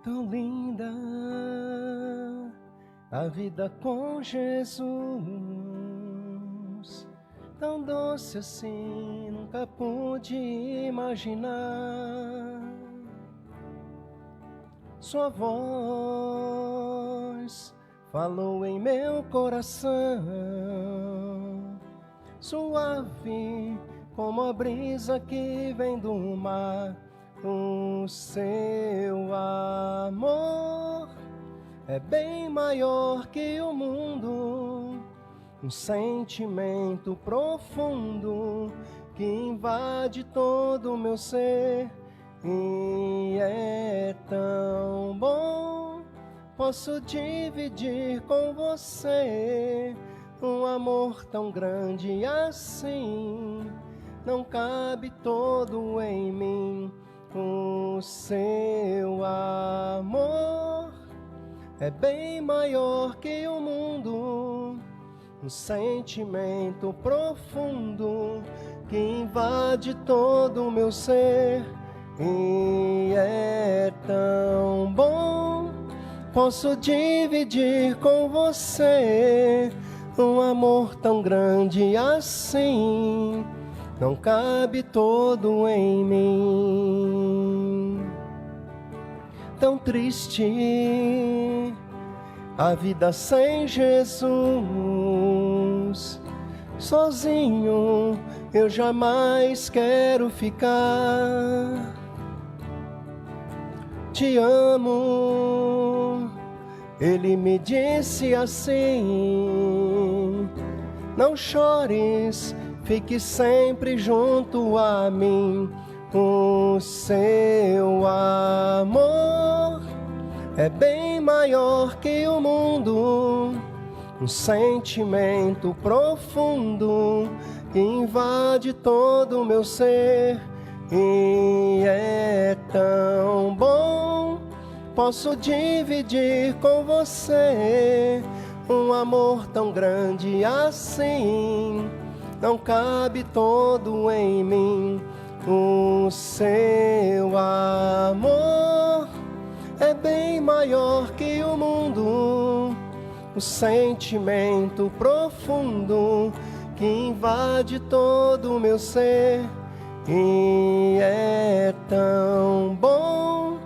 Tão linda a vida com Jesus, tão doce assim, nunca pude imaginar. Sua voz falou em meu coração, suave como a brisa que vem do mar. O seu amor é bem maior que o mundo, um sentimento profundo que invade todo o meu ser. E é tão bom, posso dividir com você um amor tão grande assim, não cabe todo em mim. O seu amor é bem maior que o mundo, um sentimento profundo que invade todo o meu ser. E é tão bom, posso dividir com você um amor tão grande assim, não cabe todo em mim. Tão triste a vida sem Jesus, sozinho eu jamais quero ficar. Te amo, ele me disse assim, não chores, fique sempre junto a mim. O seu amor é bem maior que o mundo, um sentimento profundo que invade todo o meu ser. E é tão bom, posso dividir com você um amor tão grande assim, não cabe todo em mim. O seu amor é bem maior que o mundo, o sentimento profundo que invade todo o meu ser. E é tão bom,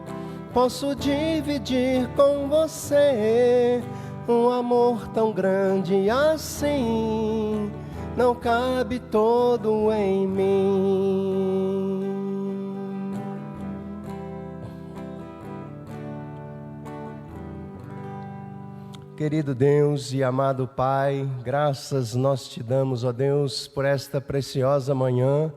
posso dividir com você um amor tão grande assim, não cabe todo em mim. Querido Deus e amado Pai, graças nós te damos, ó Deus, por esta preciosa manhã,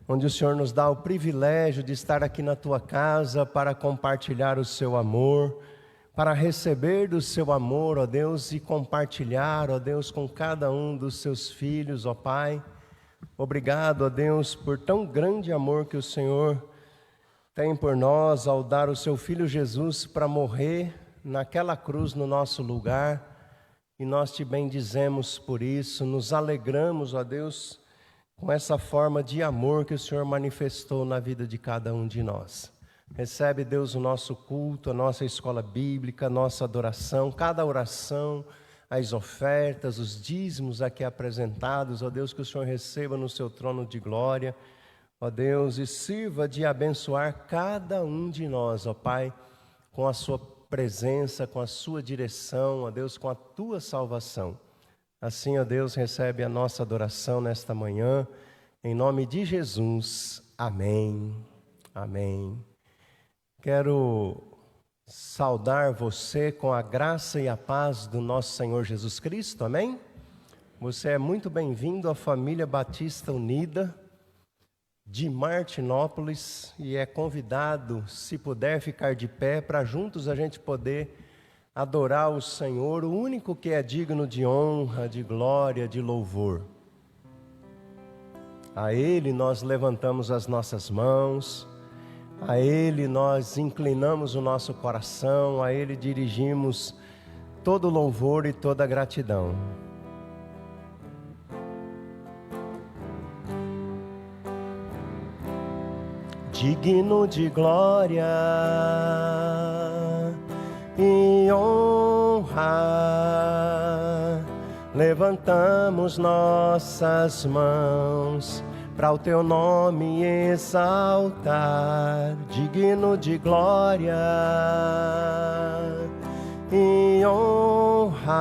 onde o Senhor nos dá o privilégio de estar aqui na tua casa para compartilhar o seu amor, para receber do seu amor, ó Deus, e compartilhar, ó Deus, com cada um dos seus filhos, ó Pai. Obrigado, ó Deus, por tão grande amor que o Senhor tem por nós ao dar o seu Filho Jesus para morrer naquela cruz no nosso lugar. E nós te bendizemos por isso, nos alegramos, ó Deus, com essa forma de amor que o Senhor manifestou na vida de cada um de nós. Recebe, Deus, o nosso culto, a nossa escola bíblica, a nossa adoração, cada oração, as ofertas, os dízimos aqui apresentados, ó Deus, que o Senhor receba no seu trono de glória, ó Deus, e sirva de abençoar cada um de nós, ó Pai, com a sua presença, com a sua direção, ó Deus, com a tua salvação. Assim, ó Deus, recebe a nossa adoração nesta manhã, em nome de Jesus. Amém. Amém. Quero saudar você com a graça e a paz do nosso Senhor Jesus Cristo, amém? Você é muito bem-vindo à família Batista Unida de Martinópolis e é convidado, se puder, ficar de pé para juntos a gente poder adorar o Senhor, o único que é digno de honra, de glória, de louvor. A Ele nós levantamos as nossas mãos, a Ele nós inclinamos o nosso coração, a Ele dirigimos todo louvor e toda gratidão. digno de glória e honra. Levantamos nossas mãos para o teu nome exaltar, digno de glória e honra.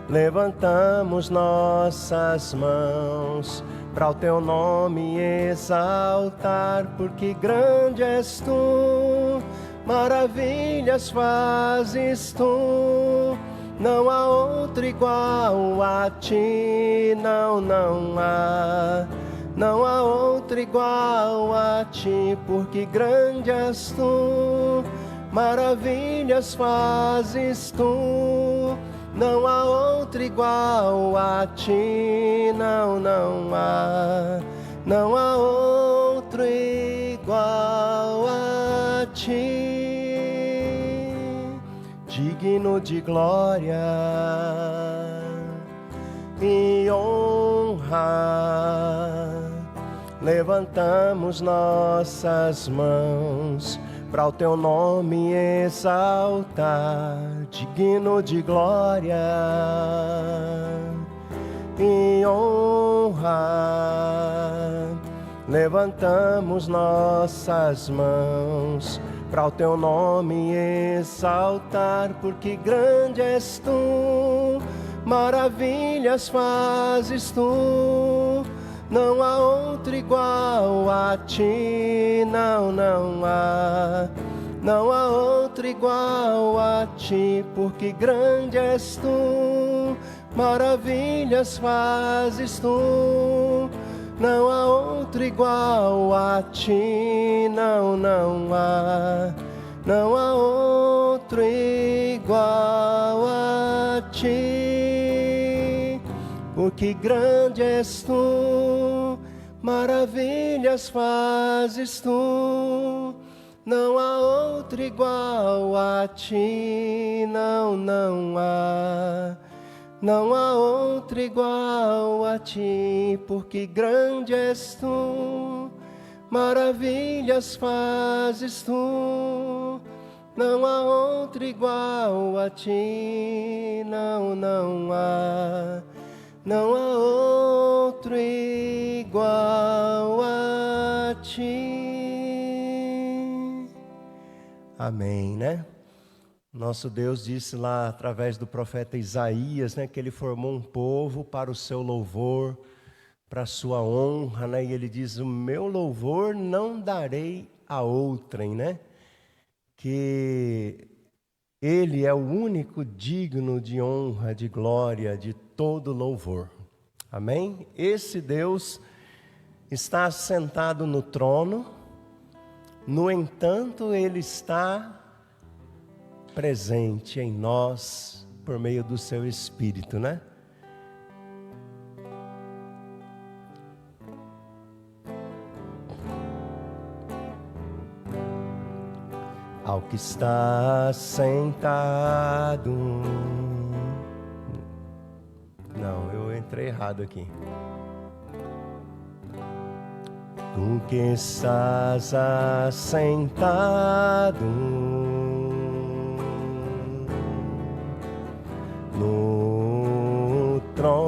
Levantamos nossas mãos para o teu nome exaltar, porque grande és tu, maravilhas fazes tu, não há outro igual a ti, não há. Não há outro igual a ti, porque grande és tu, maravilhas fazes tu, não há outro igual a ti, não há. Não há outro igual a ti, digno de glória e honra. Levantamos nossas mãos para o teu nome exaltar, digno de glória e honra. Levantamos nossas mãos para o teu nome exaltar, porque grande és tu, maravilhas fazes tu, não há outro igual a ti, não há. Não há outro igual a ti, porque grande és tu, maravilhas fazes tu, não há outro igual a ti, não há. Não há outro igual a ti, porque grande és tu, maravilhas fazes tu, não há outro igual a ti, não há. Não há outro igual a ti, porque grande és tu, maravilhas fazes tu, não há outro igual a ti, não há. Não há outro igual a ti. Amém, né? Nosso Deus disse lá através do profeta Isaías, né, que ele formou um povo para o seu louvor, para a sua honra, né? E ele diz: o meu louvor não darei a outrem, né? Que ele é o único digno de honra, de glória, de todo louvor. Amém? Esse Deus está assentado no trono, no entanto, ele está presente em nós por meio do seu Espírito, né? Ao que está sentado. Não, eu entrei errado aqui. Tu que estás assentado no trono,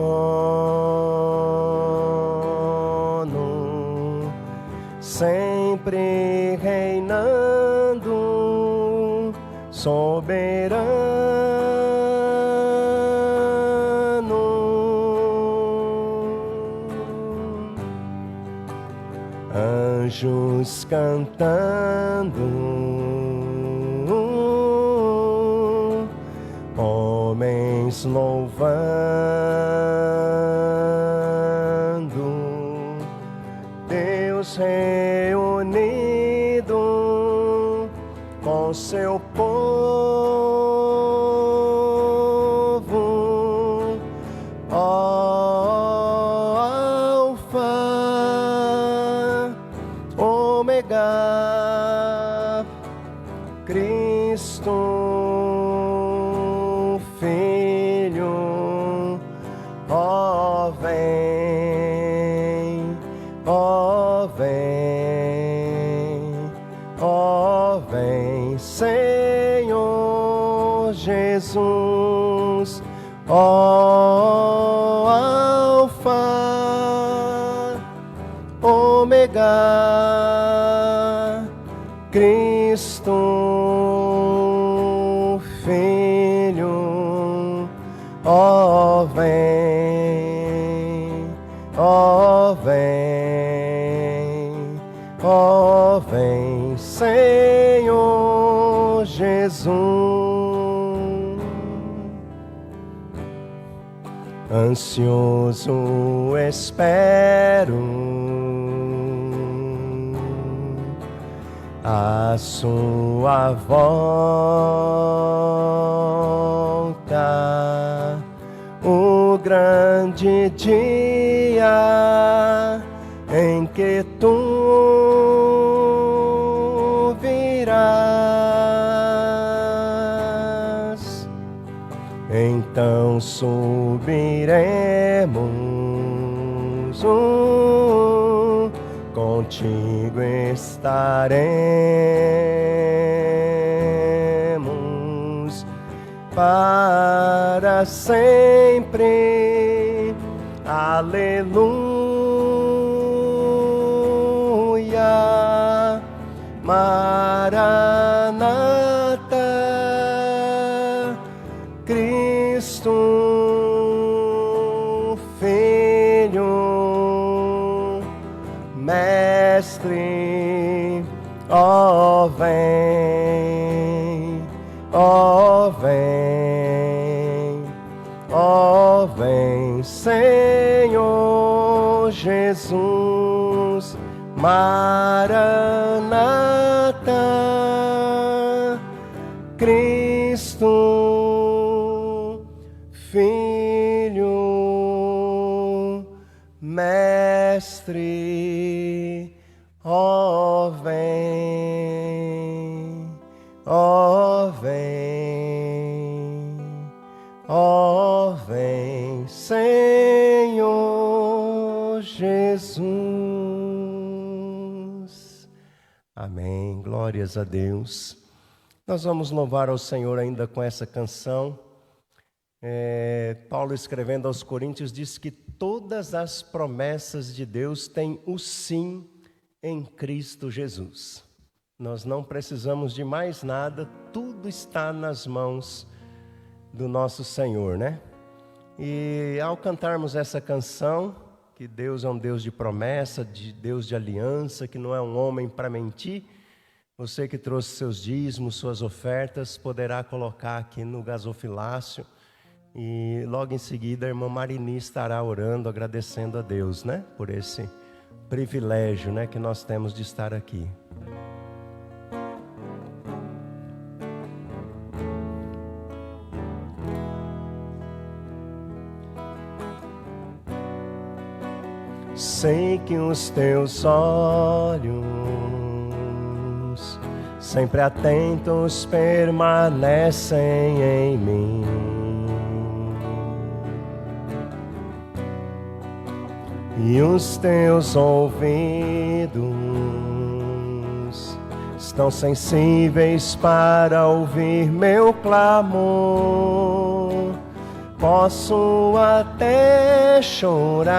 sempre reinando, soberano, anjos cantando, homens louvando, Deus reunido com seu povo, Alfa, Ômega, Cristo Filho, ó vem, Jesus, ó Alfa, Ômega, Cristo, Filho, ó vem, ó vem, ó vem, Senhor Jesus. Ansioso espero a sua volta, o grande dia em que tu virás. Então subiremos, contigo estaremos para sempre. Aleluia, Maranata, Cristo, Filho, Mestre, ó vem, ó vem, ó vem, Senhor Jesus, Maranata, Cristo, Filho, Mestre, ó vem, ó vem, ó vem, Senhor Jesus. Amém, glórias a Deus. Nós vamos louvar ao Senhor ainda com essa canção. Paulo, escrevendo aos Coríntios, diz que todas as promessas de Deus têm o sim em Cristo Jesus. Nós não precisamos de mais nada, tudo está nas mãos do nosso Senhor, né? E ao cantarmos essa canção, que Deus é um Deus de promessa, de Deus de aliança, que não é um homem para mentir, você que trouxe seus dízimos, suas ofertas, poderá colocar aqui no gasofilácio. E logo em seguida a irmã Marini estará orando, agradecendo a Deus, né? Por esse privilégio, né, que nós temos de estar aqui. Sei que os teus olhos, sempre atentos, permanecem em mim. E os teus ouvidos estão sensíveis para ouvir meu clamor. Posso até chorar,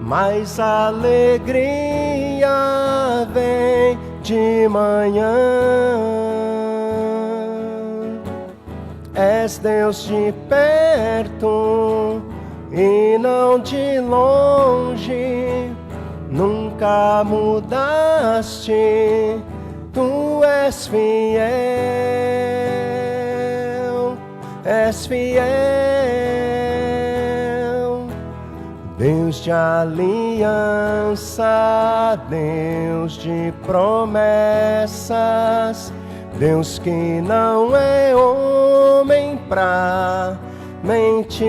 mas a alegria vem de manhã. És Deus de perto e não de longe, nunca mudaste, tu és fiel, és fiel. Deus de aliança, Deus de promessas, Deus que não é homem pra mentir.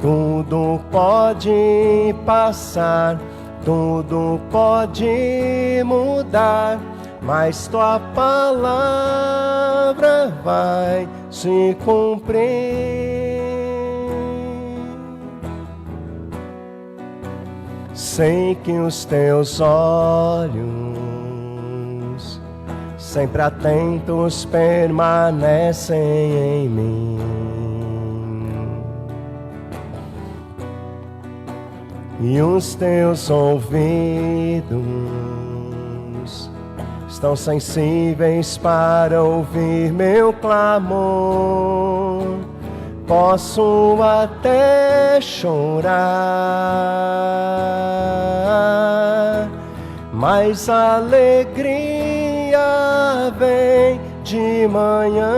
Tudo pode passar, tudo pode mudar, mas tua palavra vai se cumprir. Sei que os teus olhos sempre atentos permanecem em mim. E os teus ouvidos estão sensíveis para ouvir meu clamor. Posso até chorar, mas a alegria vem de manhã.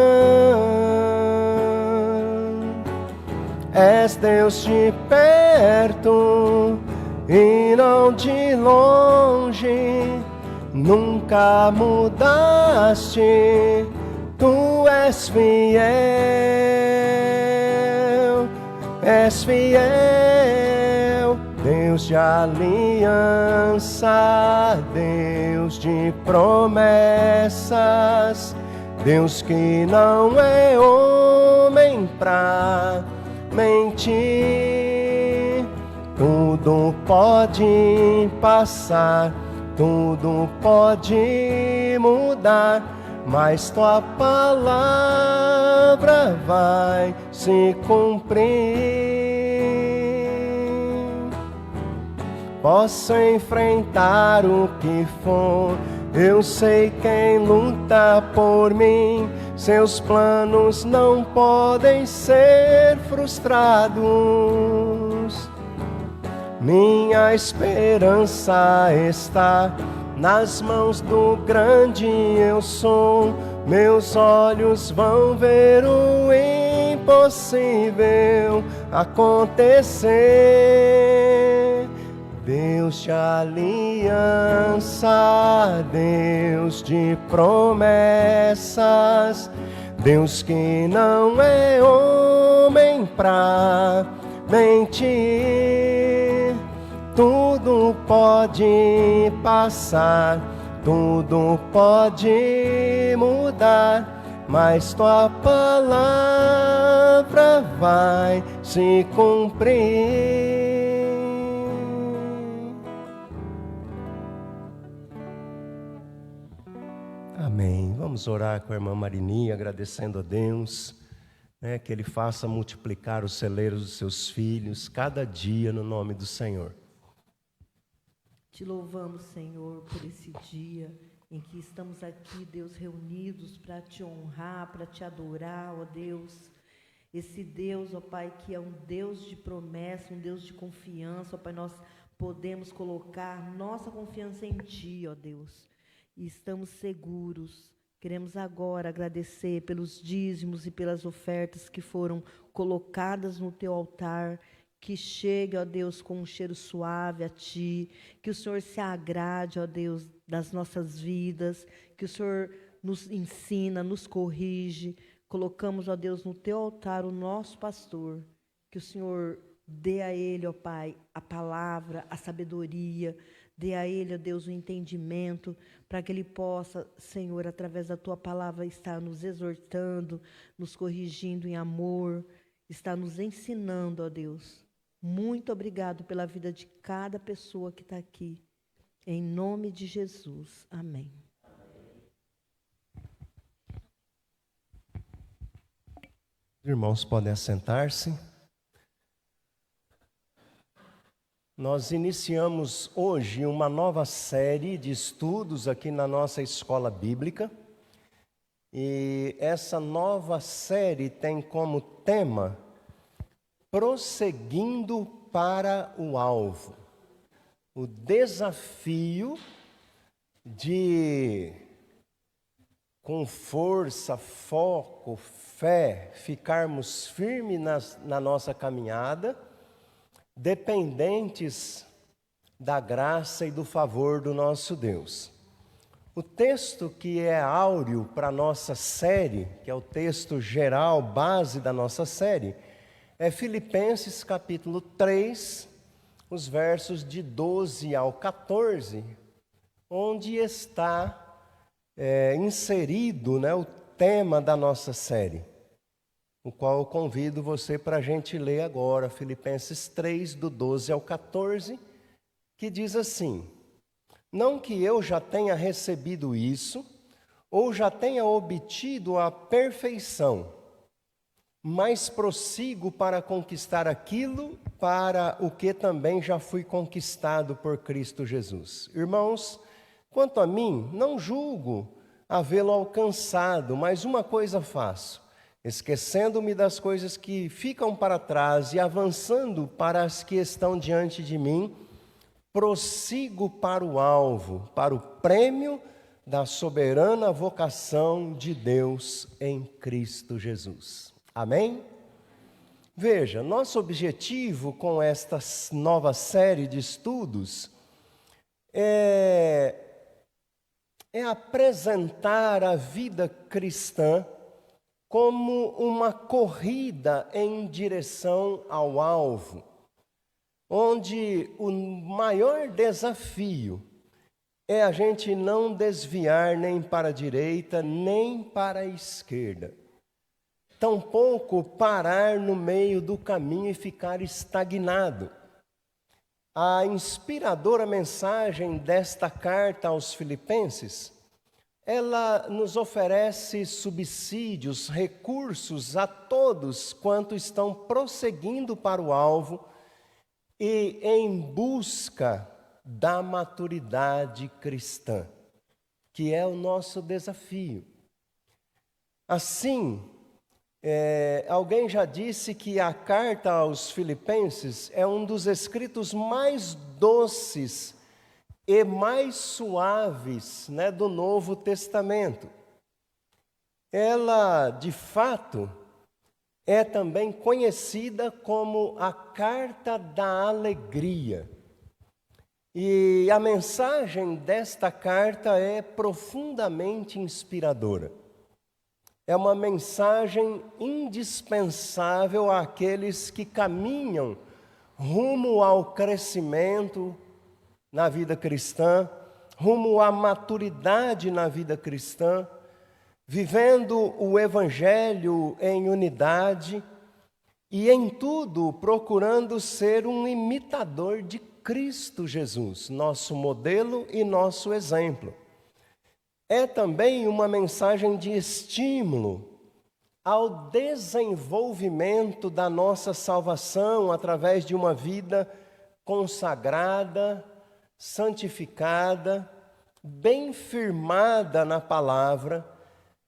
És Deus de perto e não de longe, nunca mudaste, tu és fiel, Deus de aliança, Deus de promessas, Deus que não é homem pra mentir. Tudo pode passar, tudo pode mudar, mas tua palavra vai se cumprir. Posso enfrentar o que for, eu sei quem luta por mim. Seus planos não podem ser frustrados. Minha esperança está nas mãos do grande eu sou. Meus olhos vão ver o impossível acontecer. Deus de aliança, Deus de promessas, Deus que não é homem pra mentir. Tudo pode passar, tudo pode mudar, mas tua palavra vai se cumprir. Amém. Vamos orar com a irmã Marininha, agradecendo a Deus, que Ele faça multiplicar os celeiros dos seus filhos cada dia no nome do Senhor. Te louvamos, Senhor, por esse dia em que estamos aqui, Deus, reunidos para te honrar, para te adorar, ó Deus. Esse Deus, ó Pai, que é um Deus de promessa, um Deus de confiança, ó Pai, nós podemos colocar nossa confiança em Ti, ó Deus. E estamos seguros. Queremos agora agradecer pelos dízimos e pelas ofertas que foram colocadas no Teu altar. Que chegue, ó Deus, com um cheiro suave a Ti, que o Senhor se agrade, ó Deus, das nossas vidas, que o Senhor nos ensina, nos corrige. Colocamos, ó Deus, no Teu altar o nosso pastor, que o Senhor dê a ele, ó Pai, a palavra, a sabedoria, dê a ele, ó Deus, o entendimento, para que ele possa, Senhor, através da Tua palavra, estar nos exortando, nos corrigindo em amor, estar nos ensinando, ó Deus. Muito obrigado pela vida de cada pessoa que está aqui. Em nome de Jesus. Amém. Os irmãos podem assentar-se. Nós iniciamos hoje uma nova série de estudos aqui na nossa escola bíblica. E essa nova série tem como tema prosseguindo para o alvo. O desafio de, com força, foco, fé, ficarmos firmes na nossa caminhada, dependentes da graça e do favor do nosso Deus. O texto que é áureo para a nossa série, que é o texto geral, base da nossa série, é Filipenses capítulo 3, os versos de 12 ao 14, onde está inserido o tema da nossa série, o qual eu convido você para a gente ler agora, Filipenses 3, do 12 ao 14, que diz assim: não que eu já tenha recebido isso, ou já tenha obtido a perfeição, mas prossigo para conquistar aquilo para o que também já fui conquistado por Cristo Jesus. Irmãos, quanto a mim, não julgo havê-lo alcançado, mas uma coisa faço, esquecendo-me das coisas que ficam para trás e avançando para as que estão diante de mim, prossigo para o alvo, para o prêmio da soberana vocação de Deus em Cristo Jesus. Amém? Veja, nosso objetivo com esta nova série de estudos é apresentar a vida cristã como uma corrida em direção ao alvo, onde o maior desafio é a gente não desviar nem para a direita, nem para a esquerda. Tampouco parar no meio do caminho e ficar estagnado. A inspiradora mensagem desta carta aos Filipenses, ela nos oferece subsídios, recursos a todos quanto estão prosseguindo para o alvo e em busca da maturidade cristã, que é o nosso desafio. Assim, alguém já disse que a carta aos Filipenses é um dos escritos mais doces e mais suaves, do Novo Testamento. Ela, de fato, é também conhecida como a carta da alegria. E a mensagem desta carta é profundamente inspiradora. É uma mensagem indispensável àqueles que caminham rumo ao crescimento na vida cristã, rumo à maturidade na vida cristã, vivendo o Evangelho em unidade e em tudo procurando ser um imitador de Cristo Jesus, nosso modelo e nosso exemplo. É também uma mensagem de estímulo ao desenvolvimento da nossa salvação através de uma vida consagrada, santificada, bem firmada na palavra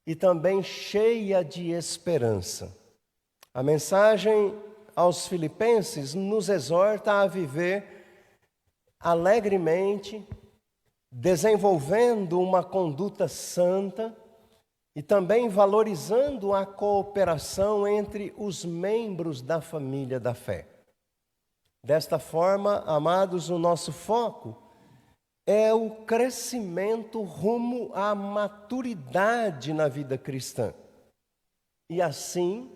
e também cheia de esperança. A mensagem aos Filipenses nos exorta a viver alegremente, desenvolvendo uma conduta santa e também valorizando a cooperação entre os membros da família da fé. Desta forma, amados, o nosso foco é o crescimento rumo à maturidade na vida cristã. E assim,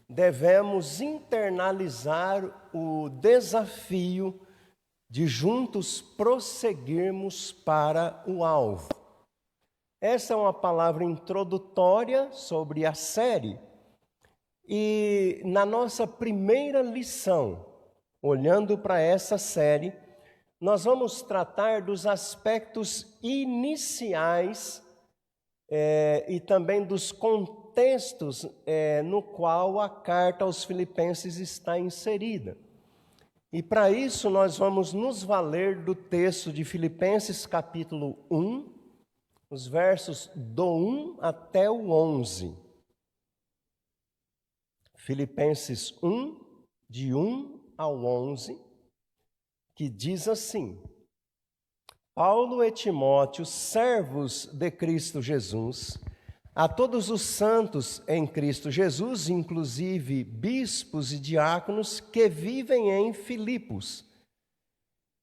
devemos internalizar o desafio de juntos prosseguirmos para o alvo. Essa é uma palavra introdutória sobre a série. E na nossa primeira lição, olhando para essa série, nós vamos tratar dos aspectos iniciais e também dos contextos no qual a carta aos Filipenses está inserida. E para isso nós vamos nos valer do texto de Filipenses capítulo 1, os versos do 1 até o 11. Filipenses 1, de 1 ao 11, que diz assim: Paulo e Timóteo, servos de Cristo Jesus, a todos os santos em Cristo Jesus, inclusive bispos e diáconos que vivem em Filipos,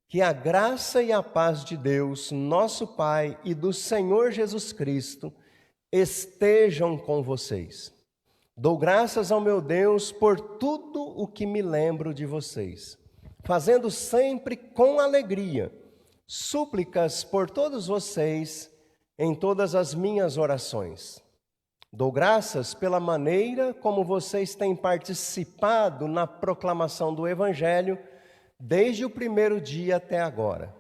que a graça e a paz de Deus, nosso Pai, e do Senhor Jesus Cristo estejam com vocês. Dou graças ao meu Deus por tudo o que me lembro de vocês, fazendo sempre com alegria súplicas por todos vocês em todas as minhas orações. Dou graças pela maneira como vocês têm participado na proclamação do Evangelho desde o primeiro dia até agora.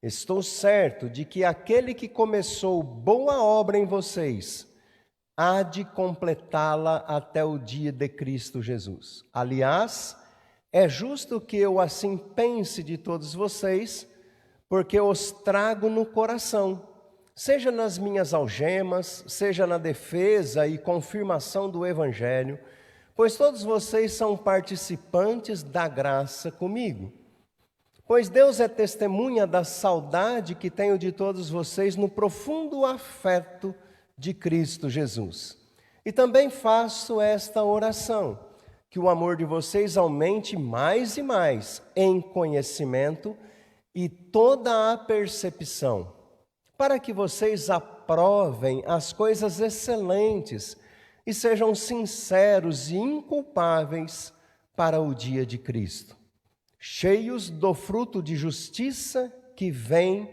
Estou certo de que aquele que começou boa obra em vocês há de completá-la até o dia de Cristo Jesus. Aliás, é justo que eu assim pense de todos vocês, porque os trago no coração, seja nas minhas algemas, seja na defesa e confirmação do Evangelho, pois todos vocês são participantes da graça comigo. Pois Deus é testemunha da saudade que tenho de todos vocês no profundo afeto de Cristo Jesus. E também faço esta oração, que o amor de vocês aumente mais e mais em conhecimento e toda a percepção, para que vocês aprovem as coisas excelentes e sejam sinceros e inculpáveis para o dia de Cristo, cheios do fruto de justiça que vem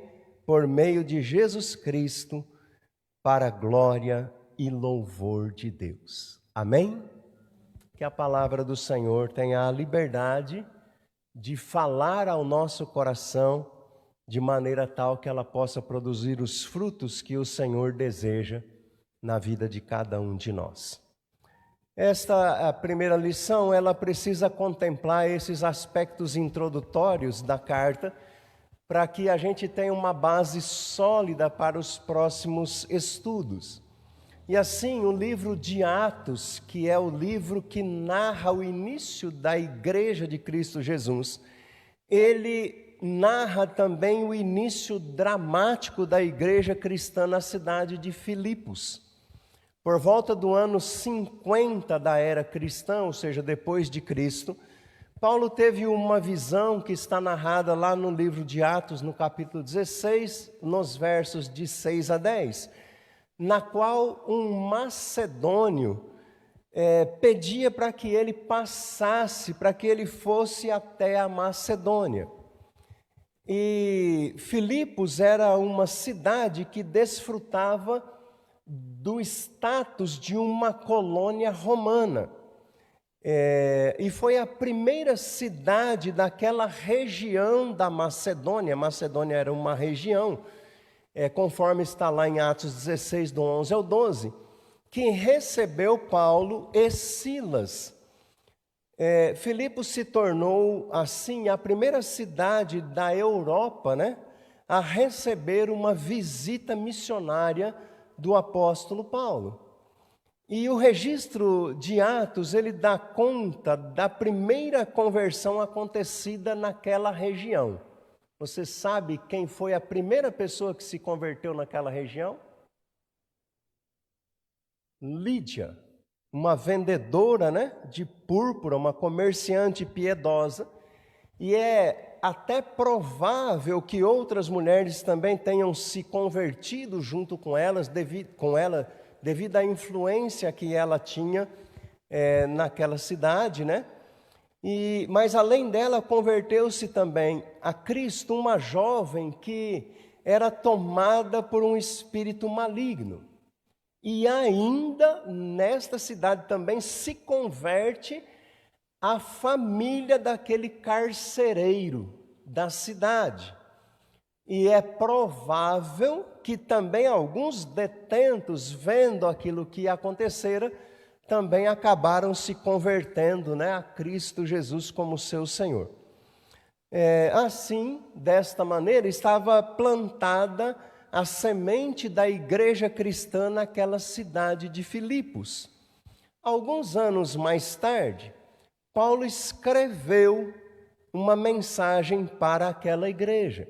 por meio de Jesus Cristo, para a glória e louvor de Deus. Amém? Que a palavra do Senhor tenha a liberdade de falar ao nosso coração de maneira tal que ela possa produzir os frutos que o Senhor deseja na vida de cada um de nós. Esta a primeira lição, ela precisa contemplar esses aspectos introdutórios da carta, para que a gente tenha uma base sólida para os próximos estudos. E assim, o livro de Atos, que é o livro que narra o início da Igreja de Cristo Jesus, ele narra também o início dramático da igreja cristã na cidade de Filipos. Por volta do ano 50 da era cristã, ou seja, depois de Cristo, Paulo teve uma visão que está narrada lá no livro de Atos, no capítulo 16, nos versos de 6 a 10, na qual um macedônio pedia para que ele passasse, para que ele fosse até a Macedônia. E Filipos era uma cidade que desfrutava do status de uma colônia romana. E foi a primeira cidade daquela região da Macedônia. Macedônia era uma região, conforme está lá em Atos 16, do 11 ao 12, que recebeu Paulo e Silas. Filipos se tornou, assim, a primeira cidade da Europa, a receber uma visita missionária do apóstolo Paulo. E o registro de Atos, ele dá conta da primeira conversão acontecida naquela região. Você sabe quem foi a primeira pessoa que se converteu naquela região? Lídia, uma vendedora, de púrpura, uma comerciante piedosa, e é até provável que outras mulheres também tenham se convertido junto com ela, devido à influência que ela tinha naquela cidade, Mas além dela, converteu-se também a Cristo uma jovem que era tomada por um espírito maligno. E ainda nesta cidade também se converte a família daquele carcereiro da cidade. E é provável que também alguns detentos, vendo aquilo que acontecera, também acabaram se convertendo a Cristo Jesus como seu Senhor. Assim, desta maneira, estava plantada a semente da igreja cristã naquela cidade de Filipos. Alguns anos mais tarde, Paulo escreveu uma mensagem para aquela igreja.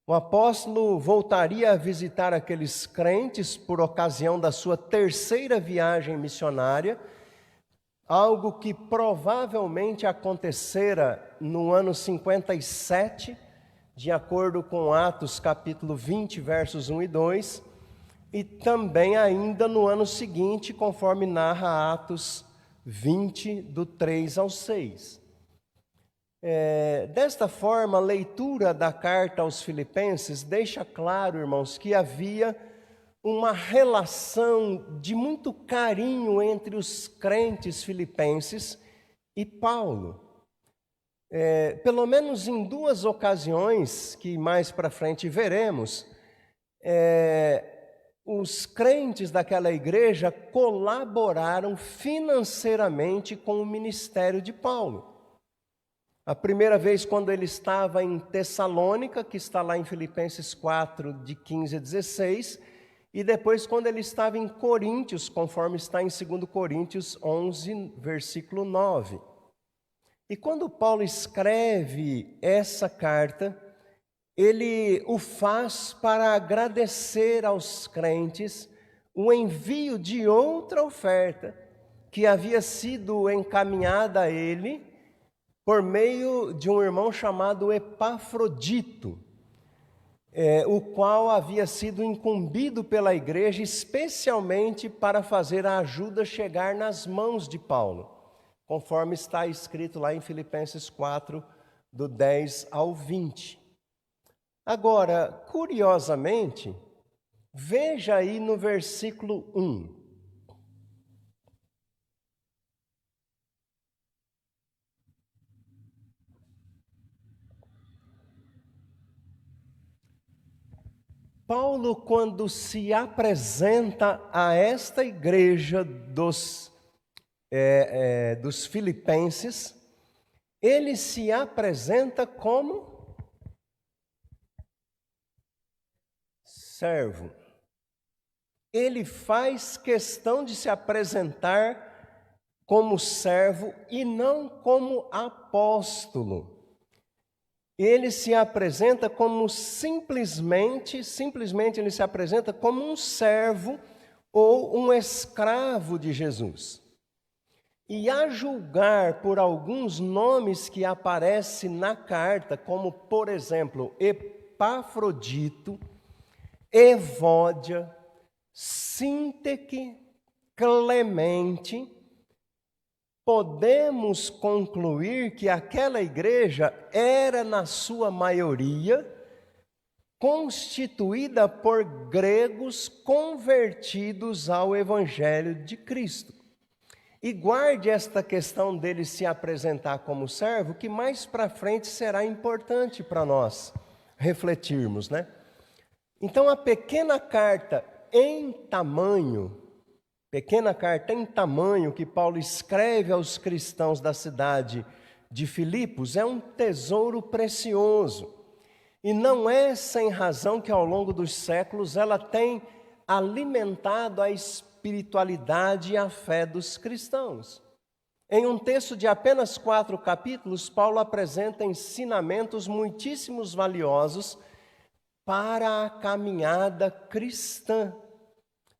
O apóstolo voltaria a visitar aqueles crentes por ocasião da sua terceira viagem missionária, algo que provavelmente acontecera no ano 57, de acordo com Atos capítulo 20, versos 1 e 2, e também ainda no ano seguinte, conforme narra Atos 20, do 3 ao 6. Desta forma, a leitura da carta aos Filipenses deixa claro, irmãos, que havia uma relação de muito carinho entre os crentes filipenses e Paulo. pelo menos em 2 ocasiões, que mais para frente veremos, os crentes daquela igreja colaboraram financeiramente com o ministério de Paulo. A primeira vez, quando ele estava em Tessalônica, que está lá em Filipenses 4, de 15 a 16, e depois quando ele estava em Coríntios, conforme está em 2 Coríntios 11, versículo 9. E quando Paulo escreve essa carta, ele o faz para agradecer aos crentes o envio de outra oferta que havia sido encaminhada a ele por meio de um irmão chamado Epafrodito, o qual havia sido incumbido pela igreja especialmente para fazer a ajuda chegar nas mãos de Paulo, conforme está escrito lá em Filipenses 4, do 10 ao 20. Agora, curiosamente, veja aí no versículo 1. Paulo, quando se apresenta a esta igreja dos filipenses, ele se apresenta como servo. Ele faz questão de se apresentar como servo e não como apóstolo. Ele se apresenta como simplesmente ele se apresenta como um servo ou um escravo de Jesus. E a julgar por alguns nomes que aparecem na carta, como por exemplo, Epafrodito, Evódia, Sínteque, Clemente, podemos concluir que aquela igreja era, na sua maioria, constituída por gregos convertidos ao Evangelho de Cristo. E guarde esta questão dele se apresentar como servo, que mais para frente será importante para nós refletirmos, né? Então, a pequena carta em tamanho que Paulo escreve aos cristãos da cidade de Filipos é um tesouro precioso. E não é sem razão que ao longo dos séculos ela tem alimentado a espiritualidade e a fé dos cristãos. Em um texto de apenas 4 capítulos, Paulo apresenta ensinamentos muitíssimos valiosos para a caminhada cristã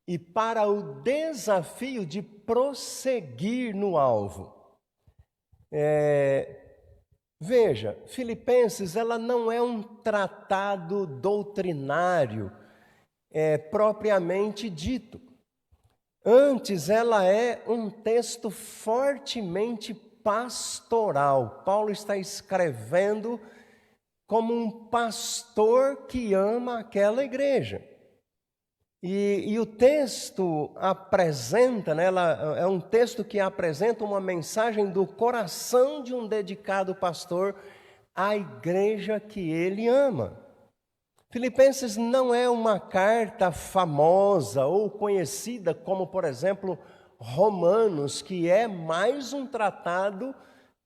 e para o desafio de prosseguir no alvo. Veja, Filipenses, ela não é um tratado doutrinário propriamente dito. Antes, ela é um texto fortemente pastoral. Paulo está escrevendo como um pastor que ama aquela igreja. E o texto apresenta, né, é um texto que apresenta uma mensagem do coração de um dedicado pastor à igreja que ele ama. Filipenses não é uma carta famosa ou conhecida como, por exemplo, Romanos, que é mais um tratado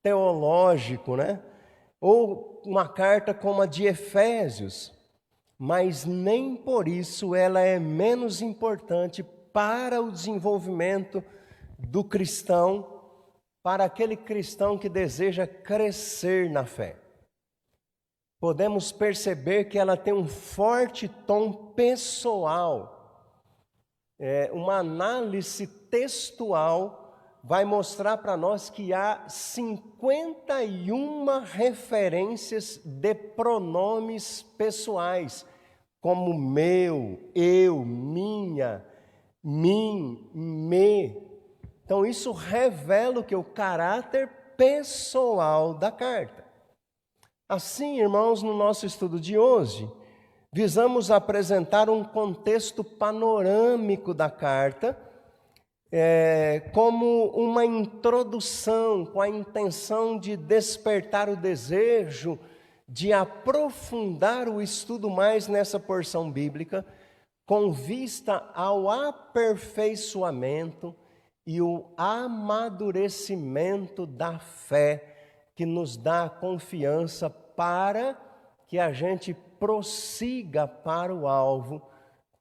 teológico, né? Ou uma carta como a de Efésios. Mas nem por isso ela é menos importante para o desenvolvimento do cristão, para aquele cristão que deseja crescer na fé. Podemos perceber que ela tem um forte tom pessoal. Uma análise textual vai mostrar para nós que há 51 referências de pronomes pessoais, como meu, eu, minha, mim, me. Então isso revela o caráter pessoal da carta. Assim, irmãos, no nosso estudo de hoje, visamos apresentar um contexto panorâmico da carta, como uma introdução, com a intenção de despertar o desejo de aprofundar o estudo mais nessa porção bíblica, com vista ao aperfeiçoamento e o amadurecimento da fé, que nos dá confiança para que a gente prossiga para o alvo,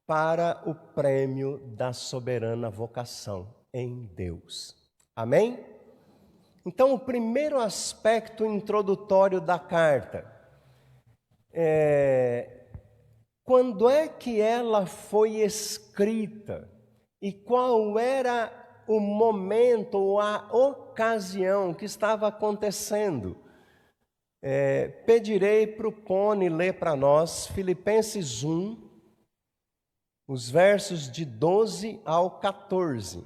para o prêmio da soberana vocação em Deus. Amém? Então, o primeiro aspecto introdutório da carta quando é que ela foi escrita e qual era o momento ou a ocasião que estava acontecendo. Pedirei para o Pone ler para nós Filipenses 1, os versos de 12 ao 14.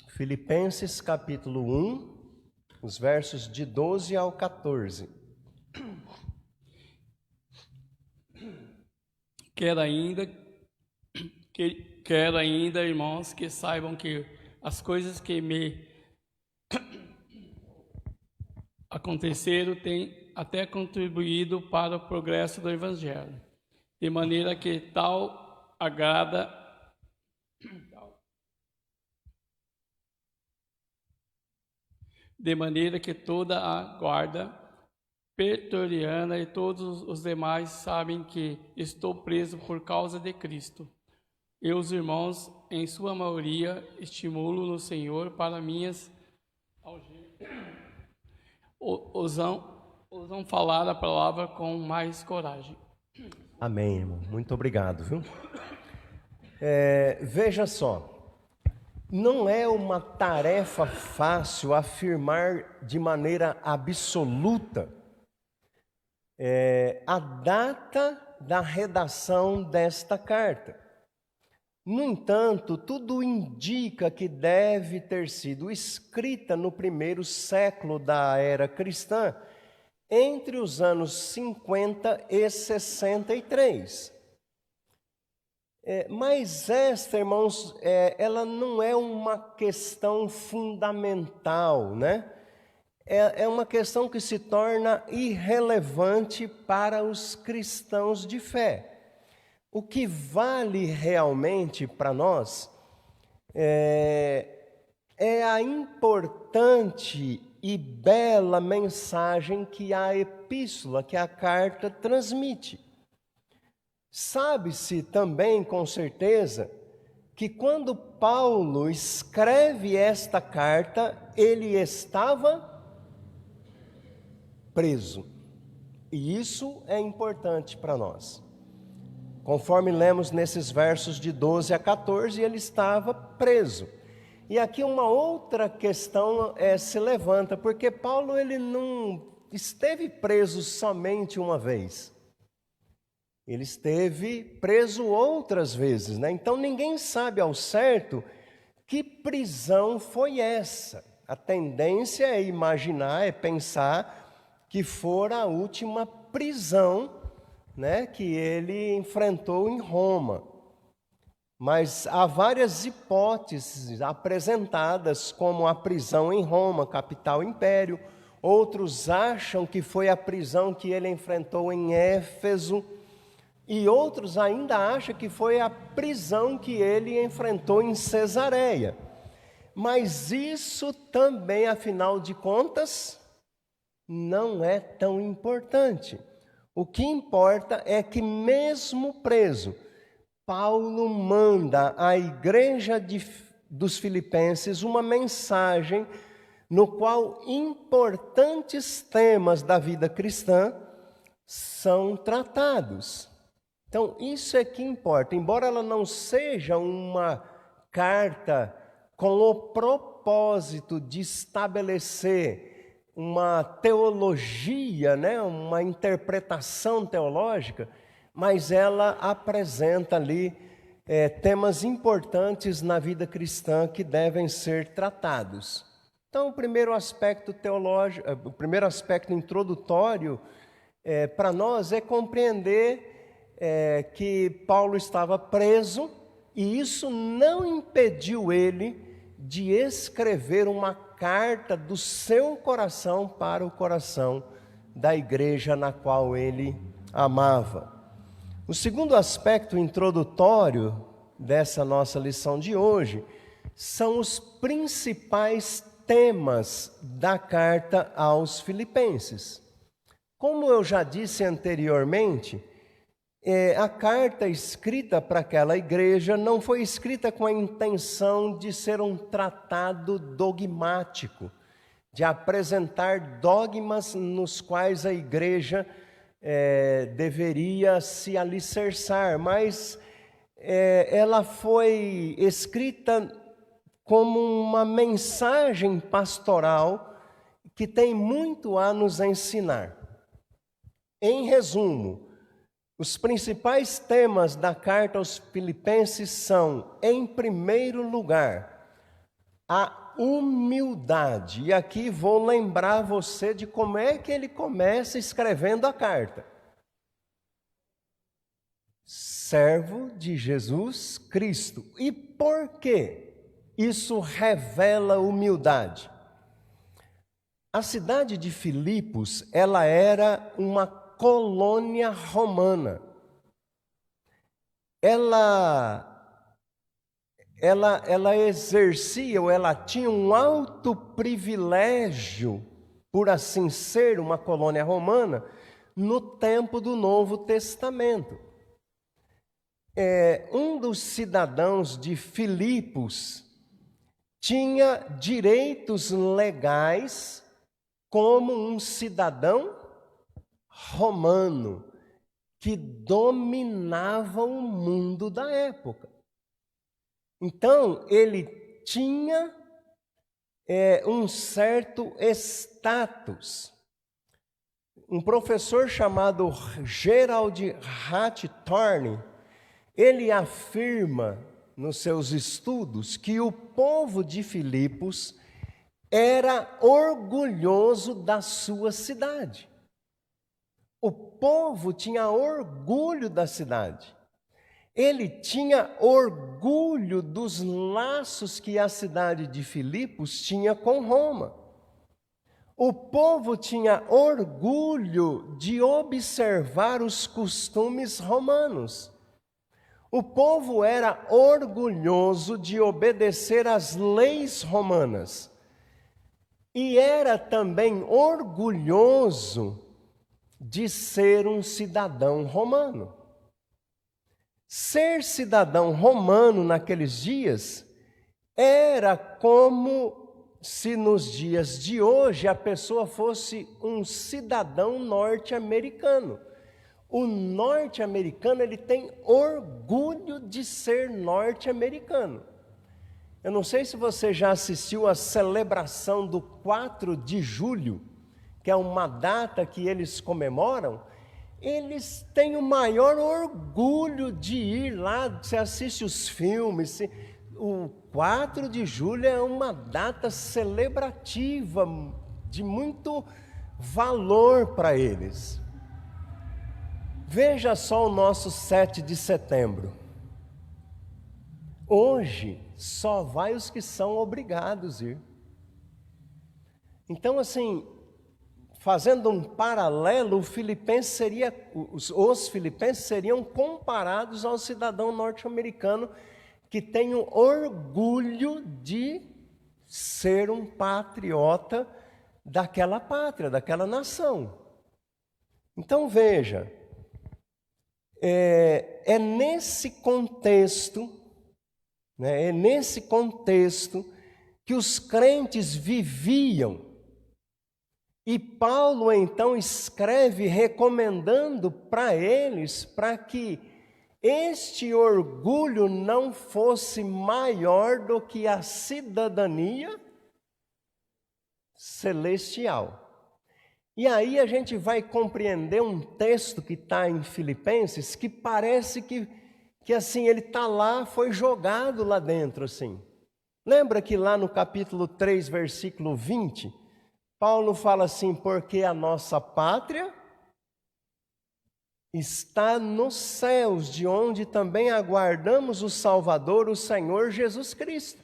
Filipenses capítulo 1, os versos de 12 ao 14. Quero ainda, irmãos, que saibam que as coisas que me aconteceram têm até contribuído para o progresso do Evangelho, de maneira que tal agrada de maneira que toda a guarda pretoriana e todos os demais sabem que estou preso por causa de Cristo. E os irmãos, em sua maioria, estimulo no Senhor para minhas ousam falar a palavra com mais coragem. Amém, irmão. Muito obrigado, viu? Veja só. Não é uma tarefa fácil afirmar de maneira absoluta a data da redação desta carta. No entanto, tudo indica que deve ter sido escrita no primeiro século da era cristã, entre os anos 50 e 63. Mas esta, irmãos, ela não é uma questão fundamental, né? É uma questão que se torna irrelevante para os cristãos de fé. O que vale realmente para nós é a importante e bela mensagem que a epístola, que a carta transmite. Sabe-se também, com certeza, que quando Paulo escreve esta carta, ele estava preso. E isso é importante para nós. Conforme lemos nesses versos de 12 a 14, ele estava preso. E aqui uma outra questão se levanta, porque Paulo ele não esteve preso somente uma vez. Ele esteve preso outras vezes, né? Então ninguém sabe ao certo que prisão foi essa. A tendência é imaginar, é pensar que fora a última prisão, né, que ele enfrentou em Roma. Mas há várias hipóteses apresentadas, como a prisão em Roma, capital império. Outros acham que foi a prisão que ele enfrentou em Éfeso. E outros ainda acham que foi a prisão que ele enfrentou em Cesareia. Mas isso também, afinal de contas, não é tão importante. O que importa é que, mesmo preso, Paulo manda à igreja dos Filipenses uma mensagem no qual importantes temas da vida cristã são tratados. Então, isso é que importa. Embora ela não seja uma carta com o propósito de estabelecer uma teologia, né, uma interpretação teológica, mas ela apresenta ali temas importantes na vida cristã que devem ser tratados. Então, o primeiro aspecto teológico, o primeiro aspecto introdutório para nós é compreender que Paulo estava preso, e isso não impediu ele de escrever uma carta do seu coração para o coração da igreja na qual ele amava. O segundo aspecto introdutório dessa nossa lição de hoje são os principais temas da carta aos Filipenses. Como eu já disse anteriormente, a carta escrita para aquela igreja não foi escrita com a intenção de ser um tratado dogmático, de apresentar dogmas nos quais a igreja deveria se alicerçar, mas ela foi escrita como uma mensagem pastoral que tem muito a nos ensinar. Em resumo, os principais temas da carta aos Filipenses são, em primeiro lugar, a humildade. E aqui vou lembrar você de como é que ele começa escrevendo a carta. Servo de Jesus Cristo. E por quê? Isso revela humildade. A cidade de Filipos, ela era uma colônia romana. Ela exercia, ou ela tinha um alto privilégio, por assim ser uma colônia romana, no tempo do Novo Testamento. Um dos cidadãos de Filipos tinha direitos legais como um cidadão romano que dominava o mundo da época. Então, ele tinha um certo status. Um professor chamado Gerald Hawthorne, ele afirma nos seus estudos que o povo de Filipos era orgulhoso da sua cidade. O povo tinha orgulho da cidade. Ele tinha orgulho dos laços que a cidade de Filipos tinha com Roma. O povo tinha orgulho de observar os costumes romanos. O povo era orgulhoso de obedecer às leis romanas. E era também orgulhoso de ser um cidadão romano. Ser cidadão romano naqueles dias era como se nos dias de hoje a pessoa fosse um cidadão norte-americano. O norte-americano, ele tem orgulho de ser norte-americano. Eu não sei se você já assistiu à celebração do 4 de julho, que é uma data que eles comemoram. Eles têm o maior orgulho de ir lá, você assiste os filmes. O 4 de julho é uma data celebrativa, de muito valor para eles. Veja só o nosso 7 de setembro. Hoje, só vai os que são obrigados a ir. Então, assim, fazendo um paralelo, os filipenses seriam comparados ao cidadão norte-americano que tem o orgulho de ser um patriota daquela pátria, daquela nação. Então, veja, é nesse contexto, que os crentes viviam. E Paulo, então, escreve recomendando para eles, para que este orgulho não fosse maior do que a cidadania celestial. E aí a gente vai compreender um texto que está em Filipenses, que parece que assim, ele está lá, foi jogado lá dentro, assim. Lembra que lá no capítulo 3, versículo 20, Paulo fala assim, porque a nossa pátria está nos céus, de onde também aguardamos o Salvador, o Senhor Jesus Cristo.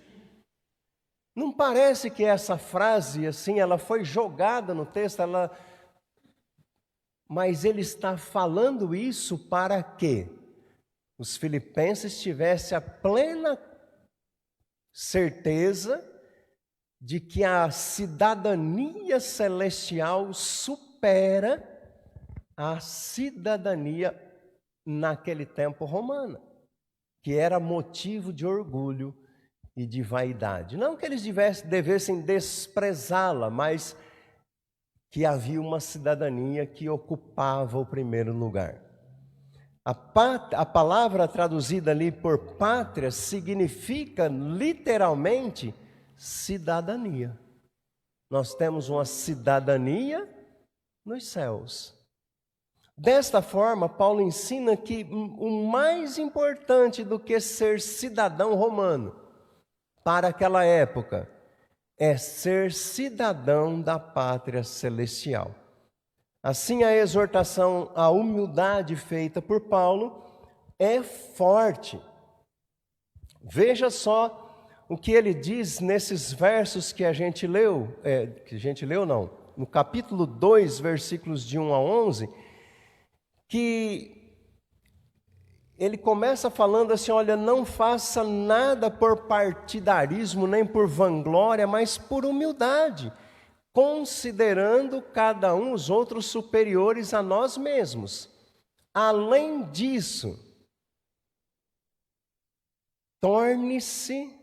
Não parece que essa frase, assim, ela foi jogada no texto, mas ele está falando isso para que os filipenses tivessem a plena certeza de que a cidadania celestial supera a cidadania naquele tempo romana, que era motivo de orgulho e de vaidade. Não que eles devessem desprezá-la, mas que havia uma cidadania que ocupava o primeiro lugar. A palavra traduzida ali por pátria significa literalmente cidadania. Nós temos uma cidadania nos céus. Desta forma, Paulo ensina que o mais importante do que ser cidadão romano para aquela época é ser cidadão da pátria celestial. Assim, a exortação à humildade feita por Paulo é forte. Veja só o que ele diz nesses versos que a gente leu, no capítulo 2, versículos de 1 a 11, que ele começa falando assim, olha, não faça nada por partidarismo, nem por vanglória, mas por humildade, considerando cada um os outros superiores a nós mesmos. Além disso, torne-se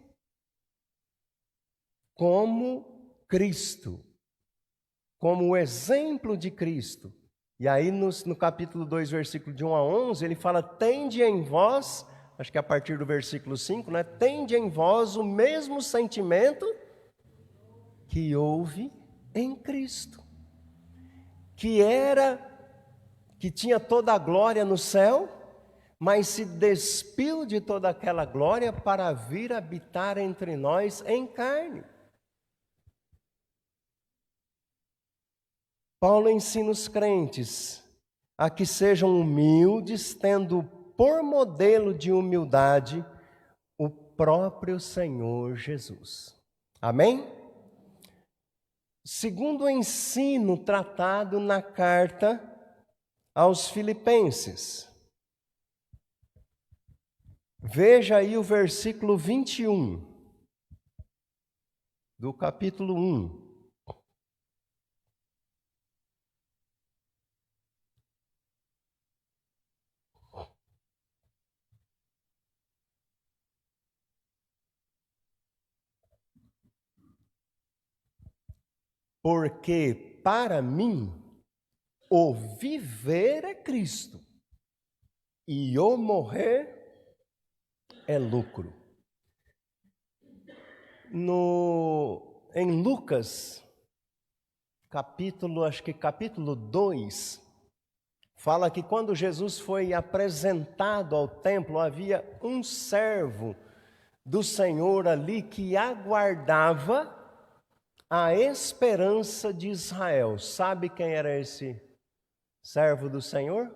como Cristo, como o exemplo de Cristo. E aí no capítulo 2, versículo de 1 a 11, ele fala, tende em vós, acho que a partir do versículo 5, né? Tende em vós o mesmo sentimento que houve em Cristo, que tinha toda a glória no céu, mas se despiu de toda aquela glória para vir habitar entre nós em carne. Paulo ensina os crentes a que sejam humildes, tendo por modelo de humildade o próprio Senhor Jesus. Amém? Segundo o ensino tratado na carta aos Filipenses. Veja aí o versículo 21 do capítulo 1. Porque para mim o viver é Cristo e o morrer é lucro. Em Lucas, capítulo 2, fala que quando Jesus foi apresentado ao templo, havia um servo do Senhor ali que aguardava a esperança de Israel. Sabe quem era esse servo do Senhor?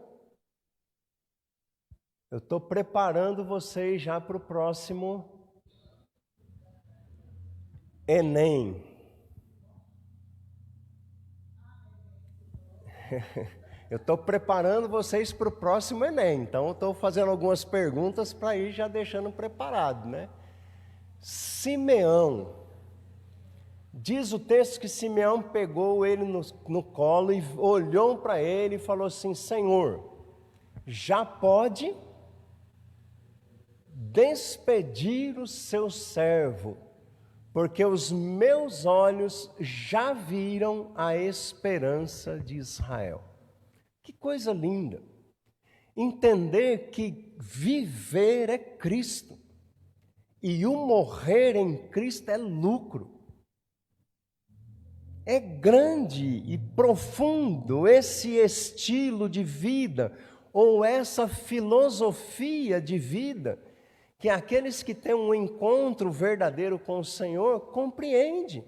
Eu estou preparando vocês já para o próximo Enem. Eu estou preparando vocês para o próximo Enem. Então, eu estou fazendo algumas perguntas para ir já deixando preparado, né? Simeão. Diz o texto que Simeão pegou ele no colo e olhou para ele e falou assim, Senhor, já pode despedir o seu servo, porque os meus olhos já viram a esperança de Israel. Que coisa linda! Entender que viver é Cristo e o morrer em Cristo é lucro. É grande e profundo esse estilo de vida, ou essa filosofia de vida, que aqueles que têm um encontro verdadeiro com o Senhor compreendem.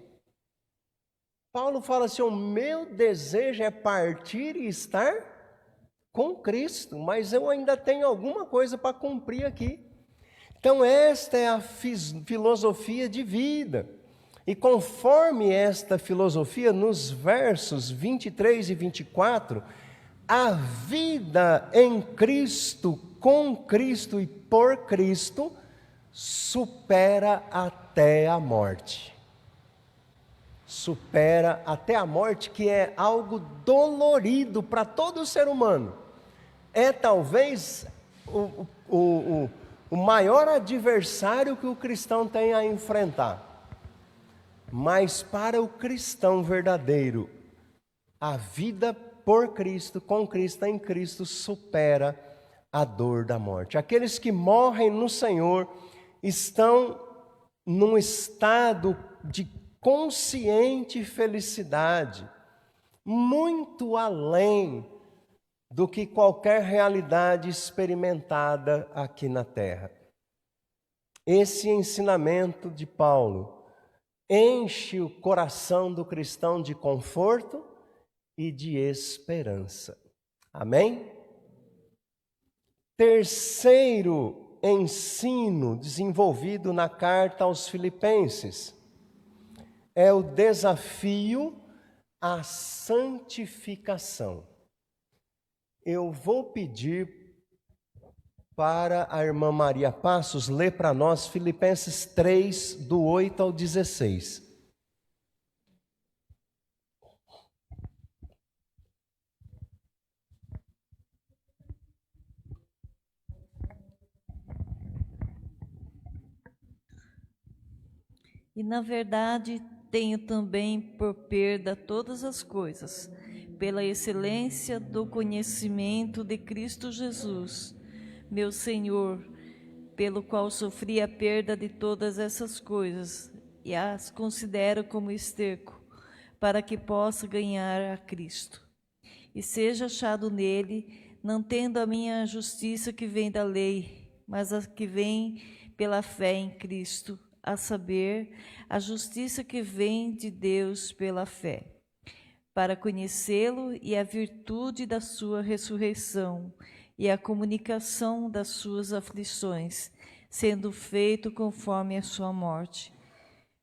Paulo fala assim, o meu desejo é partir e estar com Cristo, mas eu ainda tenho alguma coisa para cumprir aqui. Então, esta é a filosofia de vida. E conforme esta filosofia, nos versos 23 e 24, a vida em Cristo, com Cristo e por Cristo, supera até a morte. Supera até a morte, que é algo dolorido para todo ser humano. É talvez o maior adversário que o cristão tem a enfrentar. Mas para o cristão verdadeiro, a vida por Cristo, com Cristo, em Cristo, supera a dor da morte. Aqueles que morrem no Senhor estão num estado de consciente felicidade, muito além do que qualquer realidade experimentada aqui na terra. Esse ensinamento de Paulo enche o coração do cristão de conforto e de esperança. Amém? Terceiro ensino desenvolvido na carta aos Filipenses é o desafio à santificação. Eu vou pedir para a irmã Maria Passos ler para nós Filipenses 3, do 8 ao 16. E na verdade tenho também por perda todas as coisas, pela excelência do conhecimento de Cristo Jesus, meu Senhor, pelo qual sofri a perda de todas essas coisas, e as considero como esterco, para que possa ganhar a Cristo. E seja achado nele, não tendo a minha justiça que vem da lei, mas a que vem pela fé em Cristo, a saber, a justiça que vem de Deus pela fé, para conhecê-lo e a virtude da sua ressurreição, e a comunicação das suas aflições, sendo feito conforme a sua morte,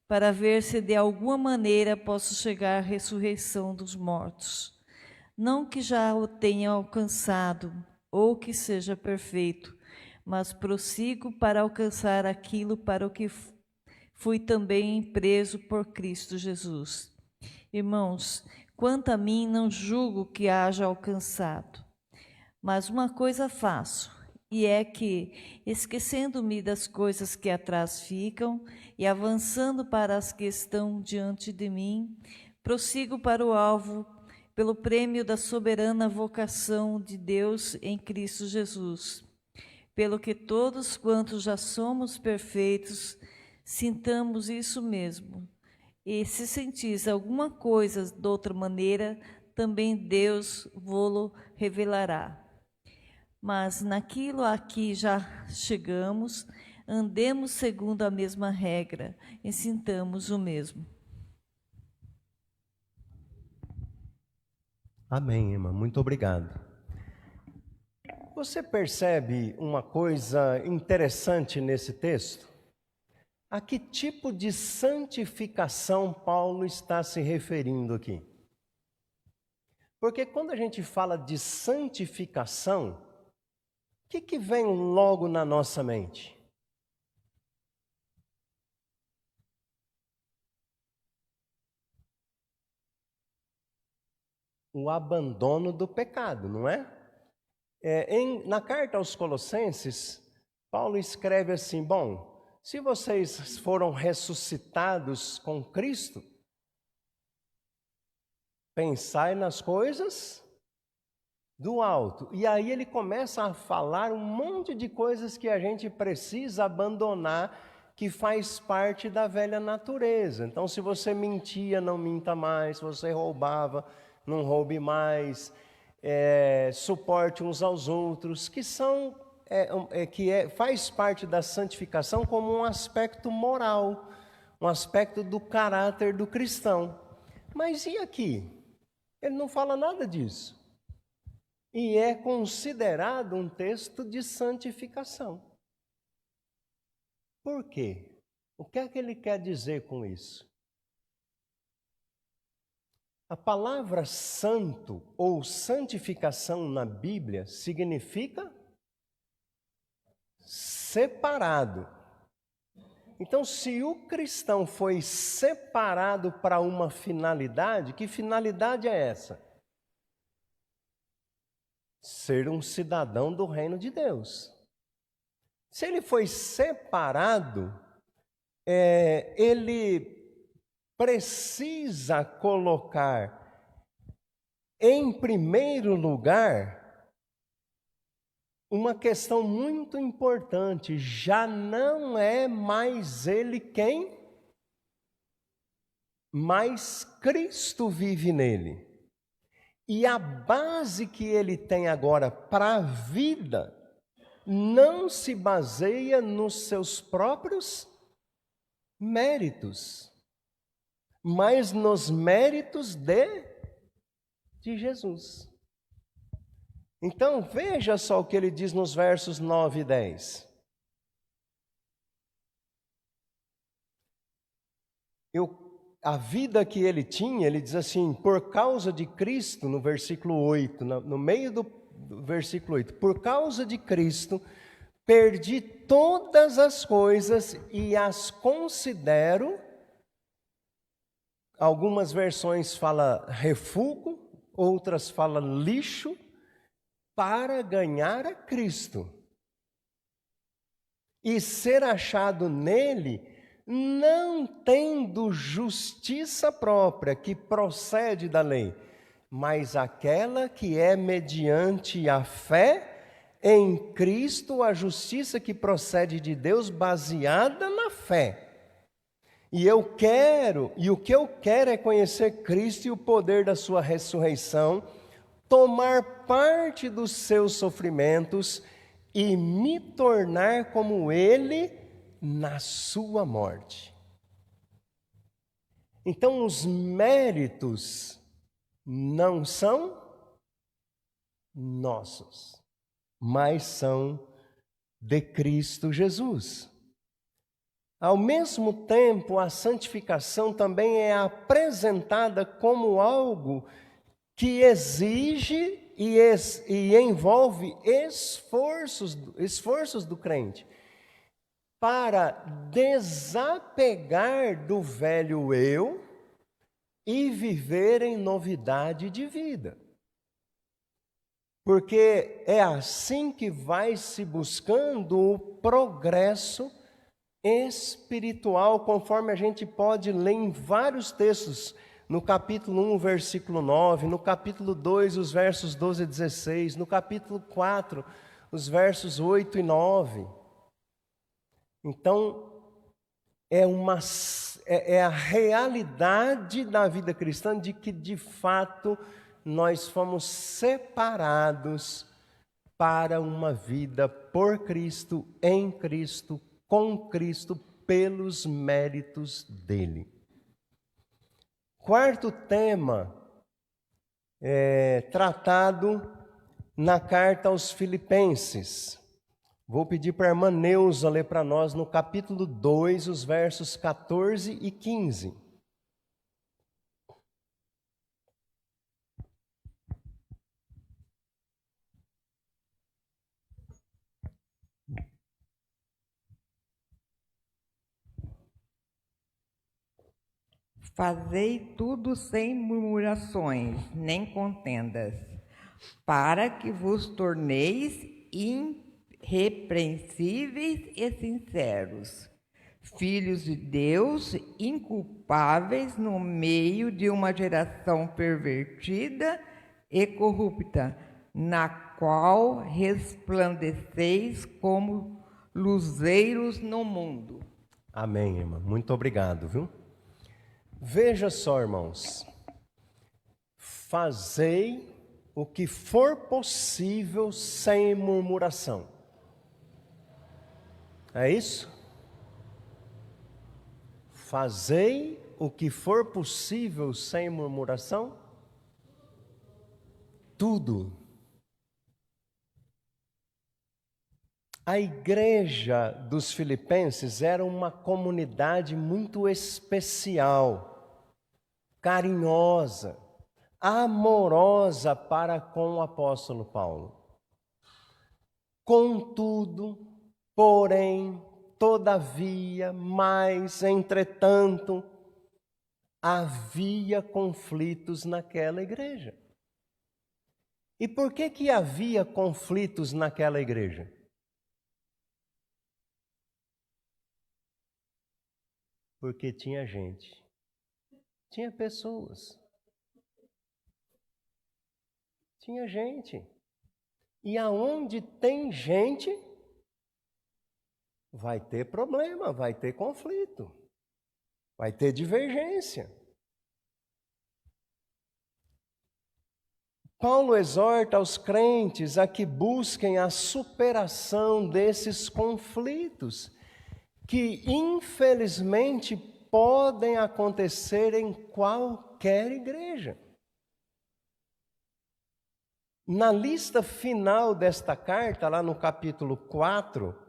para ver se de alguma maneira posso chegar à ressurreição dos mortos. Não que já o tenha alcançado, ou que seja perfeito, mas prossigo para alcançar aquilo para o que fui também preso por Cristo Jesus. Irmãos, quanto a mim, não julgo que haja alcançado. Mas uma coisa faço, e é que, esquecendo-me das coisas que atrás ficam e avançando para as que estão diante de mim, prossigo para o alvo, pelo prêmio da soberana vocação de Deus em Cristo Jesus. Pelo que todos quantos já somos perfeitos, sintamos isso mesmo. E se sentis alguma coisa de outra maneira, também Deus vô-lo revelará. Mas naquilo a que já chegamos, andemos segundo a mesma regra e sintamos o mesmo. Amém, irmã. Muito obrigado. Você percebe uma coisa interessante nesse texto? A que tipo de santificação Paulo está se referindo aqui? Porque quando a gente fala de santificação, o que vem logo na nossa mente? O abandono do pecado, não é? Na carta aos Colossenses, Paulo escreve assim: bom, se vocês foram ressuscitados com Cristo, pensai nas coisas do alto. E aí ele começa a falar um monte de coisas que a gente precisa abandonar, que faz parte da velha natureza. Então, se você mentia, não minta mais. Se você roubava, não roube mais. Suporte uns aos outros, que são... faz parte da santificação como um aspecto moral, um aspecto do caráter do cristão. Mas e aqui? Ele não fala nada disso. e é considerado um texto de santificação. Por quê? O que é que ele quer dizer com isso? A palavra santo ou santificação na Bíblia significa separado. Então, se o cristão foi separado para uma finalidade, que finalidade é essa? Ser um cidadão do reino de Deus. Se ele foi separado, ele precisa colocar em primeiro lugar uma questão muito importante: já não é mais ele quem, mas Cristo vive nele. E a base que ele tem agora para a vida não se baseia nos seus próprios méritos, mas nos méritos de Jesus. Então, veja só o que ele diz nos versos 9 e 10. A vida que ele tinha, ele diz assim, por causa de Cristo, no versículo 8, no meio do versículo 8, por causa de Cristo, perdi todas as coisas e as considero, algumas versões falam refúgio, outras falam lixo, para ganhar a Cristo. E ser achado nele, não tendo justiça própria que procede da lei, mas aquela que é mediante a fé em Cristo, a justiça que procede de Deus baseada na fé. E o que eu quero é conhecer Cristo e o poder da sua ressurreição, tomar parte dos seus sofrimentos e me tornar como Ele na sua morte. Então, os méritos não são nossos, mas são de Cristo Jesus. Ao mesmo tempo, a santificação também é apresentada como algo que exige e envolve esforços do crente para desapegar do velho eu e viver em novidade de vida. Porque é assim que vai se buscando o progresso espiritual, conforme a gente pode ler em vários textos, no capítulo 1, versículo 9, no capítulo 2, os versos 12 e 16, no capítulo 4, os versos 8 e 9. Então, é a realidade da vida cristã de que, de fato, nós fomos separados para uma vida por Cristo, em Cristo, com Cristo, pelos méritos dele. Quarto tema tratado na carta aos Filipenses. Vou pedir para a irmã Neuza ler para nós no capítulo 2, os versos 14 e 15. Fazei tudo sem murmurações, nem contendas, para que vos torneis irrepreensíveis e sinceros, filhos de Deus, inculpáveis no meio de uma geração pervertida e corrupta, na qual resplandeceis como luzeiros no mundo. Amém, irmã. Muito obrigado, viu? Veja só, irmãos, fazei o que for possível sem murmuração. É isso? Fazei o que for possível sem murmuração? Tudo. A igreja dos Filipenses era uma comunidade muito especial, carinhosa, amorosa para com o apóstolo Paulo. Contudo, porém, todavia, mas, entretanto, havia conflitos naquela igreja. E por que havia conflitos naquela igreja? Porque tinha gente, tinha pessoas, tinha gente. E aonde tem gente, vai ter problema, vai ter conflito, vai ter divergência. Paulo exorta aos crentes a que busquem a superação desses conflitos, que infelizmente podem acontecer em qualquer igreja. Na lista final desta carta, lá no capítulo 4,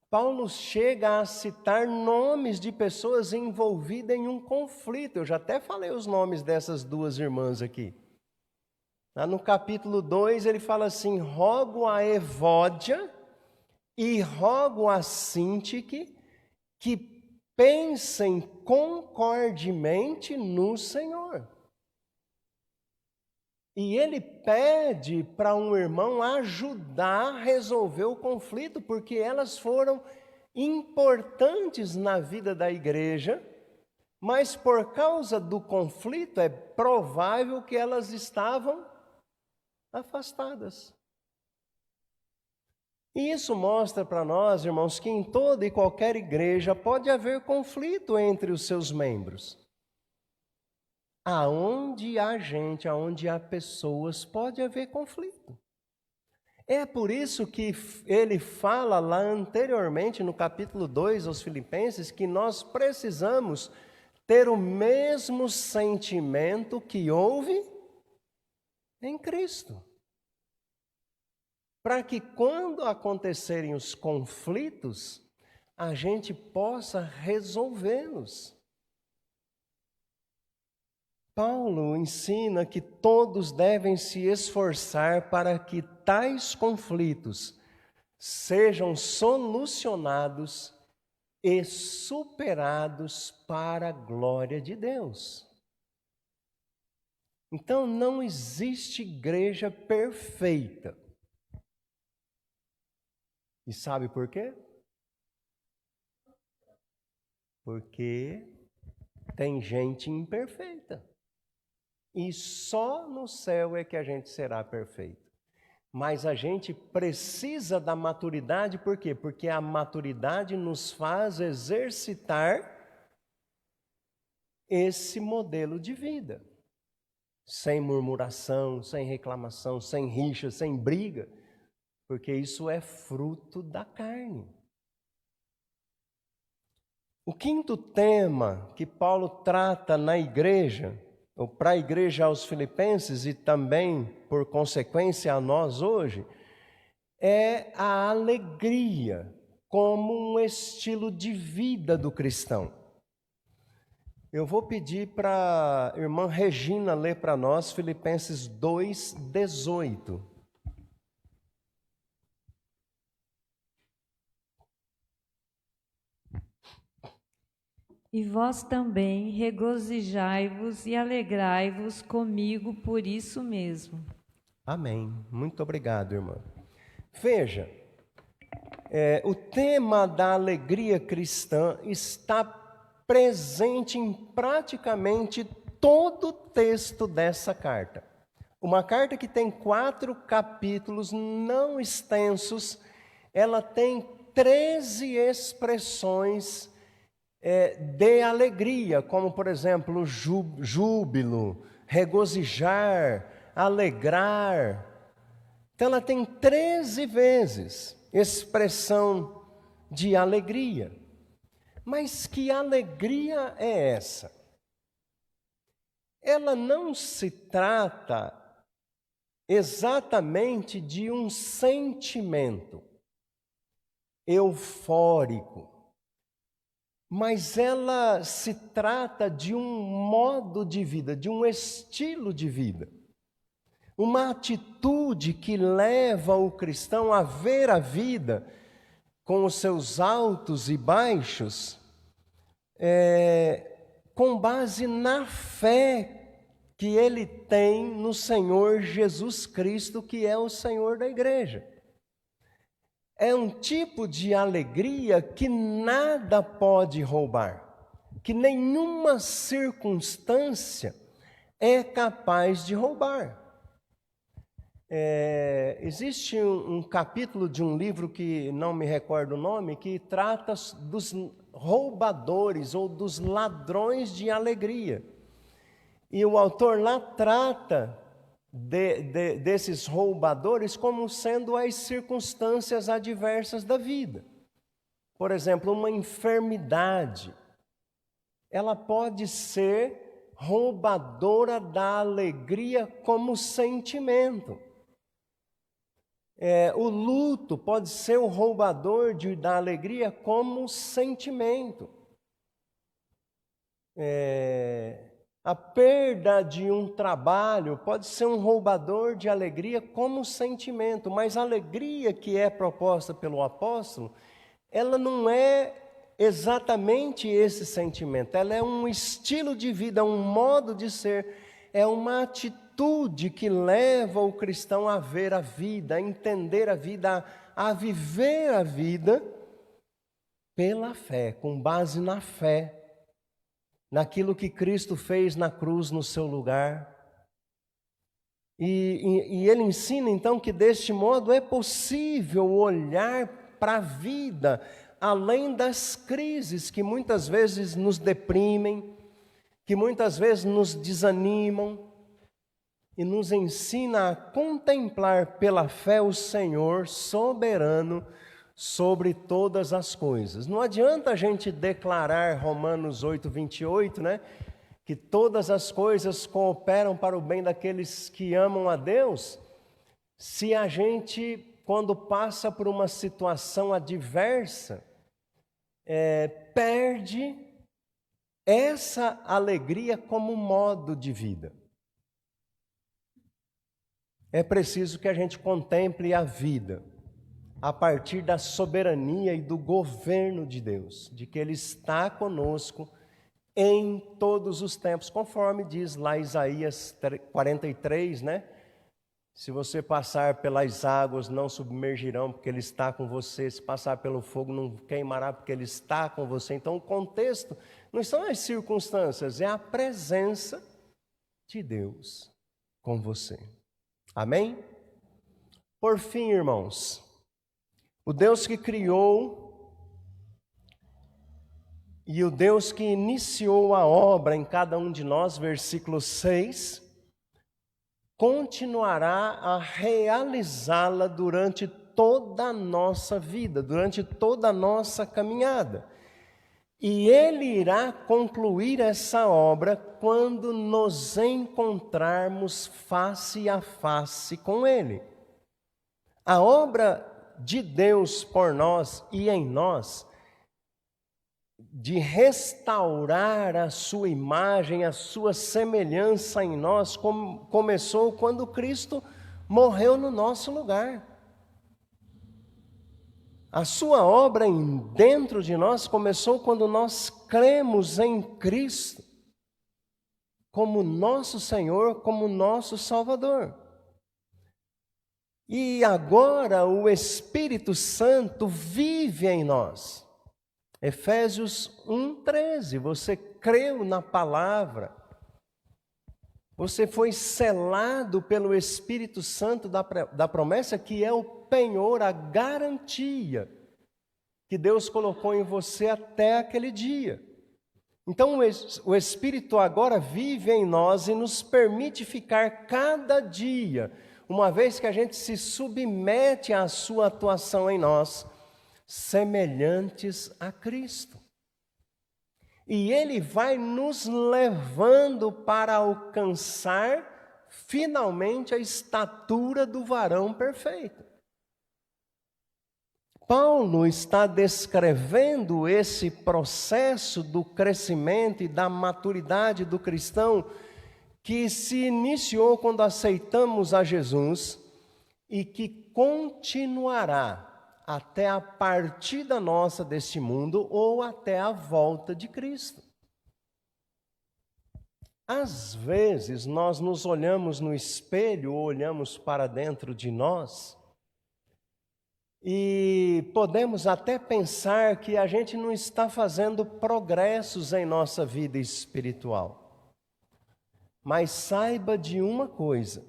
Paulo chega a citar nomes de pessoas envolvidas em um conflito. Eu já até falei os nomes dessas duas irmãs aqui. Lá no capítulo 2 ele fala assim: rogo a Evódia e rogo a Sintique que pensem concordemente no Senhor. E ele pede para um irmão ajudar a resolver o conflito, porque elas foram importantes na vida da igreja, mas por causa do conflito é provável que elas estavam afastadas. E isso mostra para nós, irmãos, que em toda e qualquer igreja pode haver conflito entre os seus membros. Aonde há gente, aonde há pessoas, pode haver conflito. É por isso que ele fala lá anteriormente, no capítulo 2 aos Filipenses, que nós precisamos ter o mesmo sentimento que houve em Cristo. Para que quando acontecerem os conflitos, a gente possa resolvê-los. Paulo ensina que todos devem se esforçar para que tais conflitos sejam solucionados e superados para a glória de Deus. Então, não existe igreja perfeita. E sabe por quê? Porque tem gente imperfeita. E só no céu é que a gente será perfeito. Mas a gente precisa da maturidade, por quê? Porque a maturidade nos faz exercitar esse modelo de vida. Sem murmuração, sem reclamação, sem rixa, sem briga. Porque isso é fruto da carne. O quinto tema que Paulo trata na igreja, ou para a igreja aos Filipenses e também, por consequência, a nós hoje, é a alegria como um estilo de vida do cristão. Eu vou pedir para a irmã Regina ler para nós Filipenses 2:18. E vós também regozijai-vos e alegrai-vos comigo por isso mesmo. Amém. Muito obrigado, irmã. Veja, o tema da alegria cristã está presente em praticamente todo o texto dessa carta. Uma carta que tem 4 capítulos não extensos, ela tem 13 expressões de alegria, como por exemplo, júbilo, regozijar, alegrar. Então ela tem 13 vezes expressão de alegria. Mas que alegria é essa? Ela não se trata exatamente de um sentimento. eufórico, mas ela se trata de um modo de vida, de um estilo de vida, uma atitude que leva o cristão a ver a vida com os seus altos e baixos, com base na fé que ele tem no Senhor Jesus Cristo, que é o Senhor da igreja. É um tipo de alegria que nada pode roubar, que nenhuma circunstância é capaz de roubar. Existe um capítulo de um livro que não me recordo o nome, que trata dos roubadores ou dos ladrões de alegria. E o autor lá trata desses roubadores como sendo as circunstâncias adversas da vida. Por exemplo, uma enfermidade, ela pode ser roubadora da alegria como sentimento. O luto pode ser o roubador da alegria como sentimento. A perda de um trabalho pode ser um roubador de alegria como sentimento, mas a alegria que é proposta pelo apóstolo, ela não é exatamente esse sentimento, ela é um estilo de vida, um modo de ser, é uma atitude que leva o cristão a ver a vida, a entender a vida, a viver a vida pela fé, com base na fé, naquilo que Cristo fez na cruz no seu lugar. E ele ensina então que deste modo é possível olhar para a vida além das crises que muitas vezes nos deprimem, que muitas vezes nos desanimam, e nos ensina a contemplar pela fé o Senhor soberano sobre todas as coisas. Não adianta a gente declarar Romanos 8:28, né? Que todas as coisas cooperam para o bem daqueles que amam a Deus, se a gente, quando passa por uma situação adversa, perde essa alegria como modo de vida. É preciso que a gente contemple a vida a partir da soberania e do governo de Deus, de que Ele está conosco em todos os tempos, conforme diz lá Isaías 43, né? Se você passar pelas águas, não submergirão, porque Ele está com você. Se passar pelo fogo, não queimará, porque Ele está com você. Então, o contexto não são as circunstâncias, é a presença de Deus com você. Amém? Por fim, irmãos, o Deus que criou e o Deus que iniciou a obra em cada um de nós, versículo 6, continuará a realizá-la durante toda a nossa vida, durante toda a nossa caminhada. E Ele irá concluir essa obra quando nos encontrarmos face a face com Ele. A obra de Deus por nós e em nós, de restaurar a sua imagem, a sua semelhança em nós, começou quando Cristo morreu no nosso lugar. A sua obra dentro de nós começou quando nós cremos em Cristo como nosso Senhor, como nosso Salvador. E agora o Espírito Santo vive em nós. Efésios 1:13, você creu na palavra, você foi selado pelo Espírito Santo da promessa, que é o penhor, a garantia que Deus colocou em você até aquele dia. Então o Espírito agora vive em nós e nos permite ficar cada dia, uma vez que a gente se submete à sua atuação em nós, semelhantes a Cristo. E Ele vai nos levando para alcançar finalmente a estatura do varão perfeito. Paulo está descrevendo esse processo do crescimento e da maturidade do cristão que se iniciou quando aceitamos a Jesus e que continuará até a partida nossa deste mundo ou até a volta de Cristo. Às vezes nós nos olhamos no espelho ou olhamos para dentro de nós e podemos até pensar que a gente não está fazendo progressos em nossa vida espiritual. Mas saiba de uma coisa: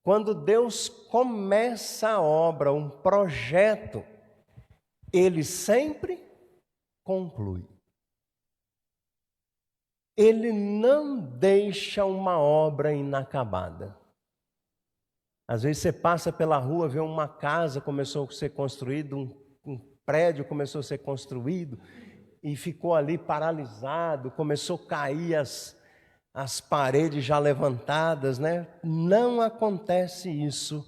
quando Deus começa a obra, um projeto, Ele sempre conclui. Ele não deixa uma obra inacabada. Às vezes você passa pela rua, vê uma casa começou a ser construída, um prédio começou a ser construído e ficou ali paralisado, começou a cair as paredes já levantadas, né? Não acontece isso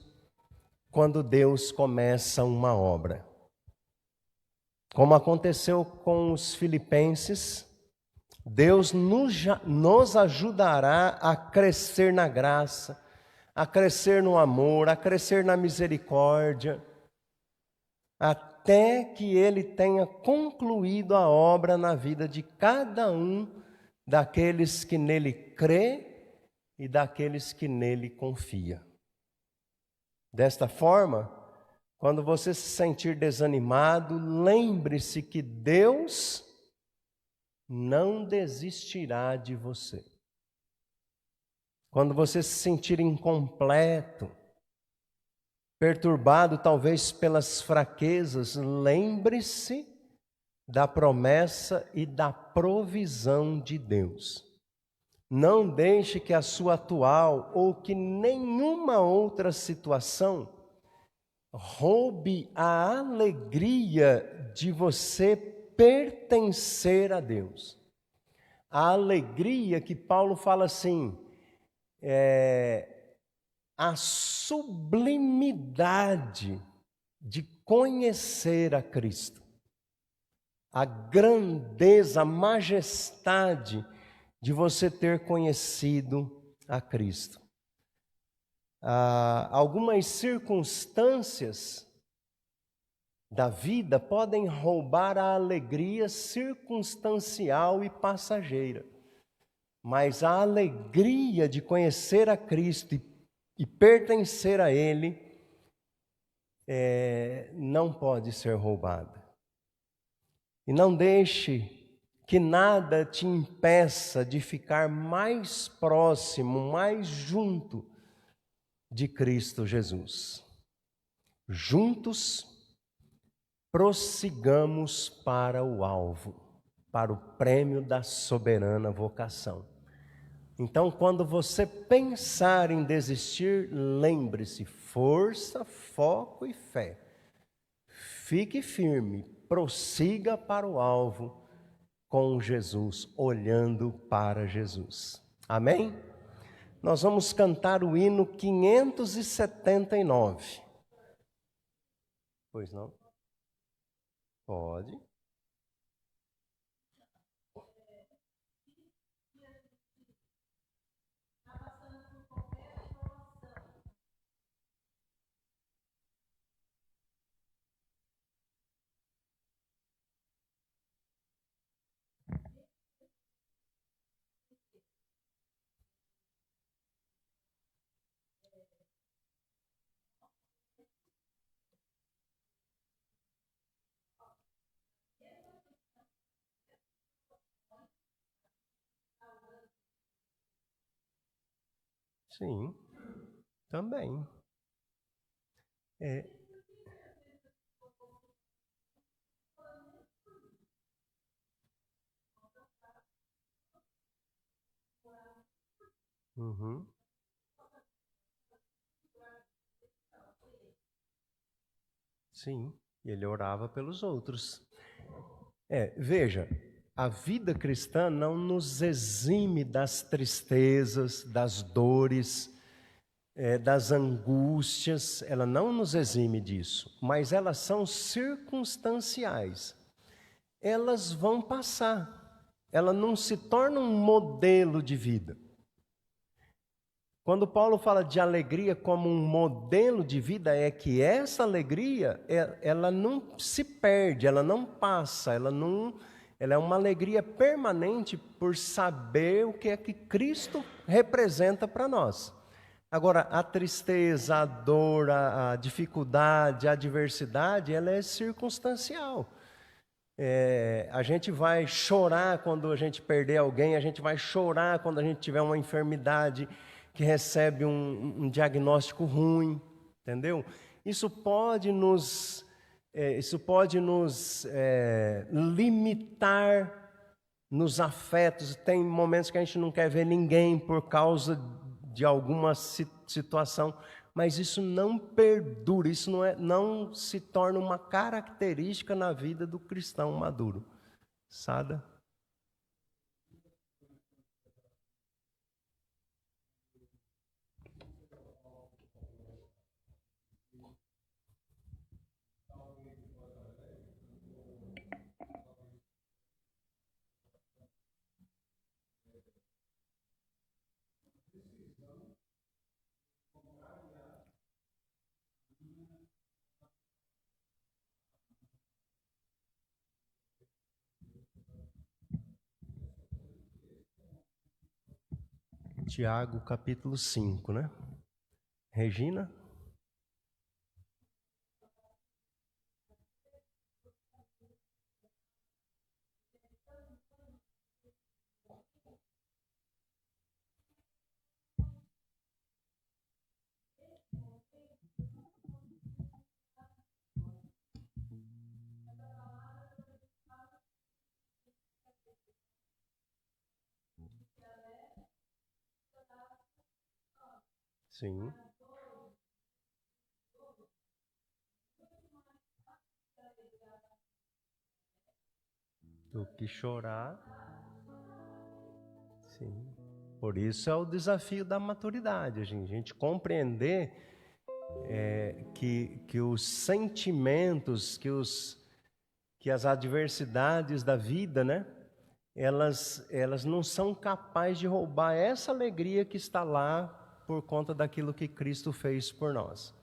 quando Deus começa uma obra. Como aconteceu com os filipenses, Deus nos ajudará a crescer na graça, a crescer no amor, a crescer na misericórdia, até que Ele tenha concluído a obra na vida de cada um daqueles que nele crê e daqueles que nele confia. Desta forma, quando você se sentir desanimado, lembre-se que Deus não desistirá de você. Quando você se sentir incompleto, perturbado talvez pelas fraquezas, lembre-se da promessa e da provisão de Deus. Não deixe que a sua atual ou que nenhuma outra situação roube a alegria de você pertencer a Deus. A alegria que Paulo fala assim, a sublimidade de conhecer a Cristo, a grandeza, a majestade de você ter conhecido a Cristo. Algumas circunstâncias da vida podem roubar a alegria circunstancial e passageira. Mas a alegria de conhecer a Cristo e pertencer a Ele não pode ser roubada. E não deixe que nada te impeça de ficar mais próximo, mais junto de Cristo Jesus. Juntos, prossigamos para o alvo, para o prêmio da soberana vocação. Então, quando você pensar em desistir, lembre-se: força, foco e fé. Fique firme, prossiga para o alvo com Jesus, olhando para Jesus. Amém? Nós vamos cantar o hino 579. Pois não? Pode. Sim, também. Uhum. Sim, ele orava pelos outros. Veja, a vida cristã não nos exime das tristezas, das dores, das angústias, ela não nos exime disso, mas elas são circunstanciais. Elas vão passar, ela não se torna um modelo de vida. Quando Paulo fala de alegria como um modelo de vida, é que essa alegria, ela não se perde, ela não passa, ela é uma alegria permanente por saber o que é que Cristo representa para nós. Agora, a tristeza, a dor, a dificuldade, a adversidade, ela é circunstancial. A gente vai chorar quando a gente perder alguém, a gente vai chorar quando a gente tiver uma enfermidade que recebe um diagnóstico ruim, entendeu? Isso pode nos limitar nos afetos. Tem momentos que a gente não quer ver ninguém por causa de alguma situação, mas isso não perdura, isso não se torna uma característica na vida do cristão maduro. Sada? Tiago, capítulo 5, né? Regina? Sim. Do que chorar. Sim. Por isso é o desafio da maturidade, a gente compreender que os sentimentos, que as adversidades da vida, né? Elas não são capazes de roubar essa alegria que está lá por conta daquilo que Cristo fez por nós.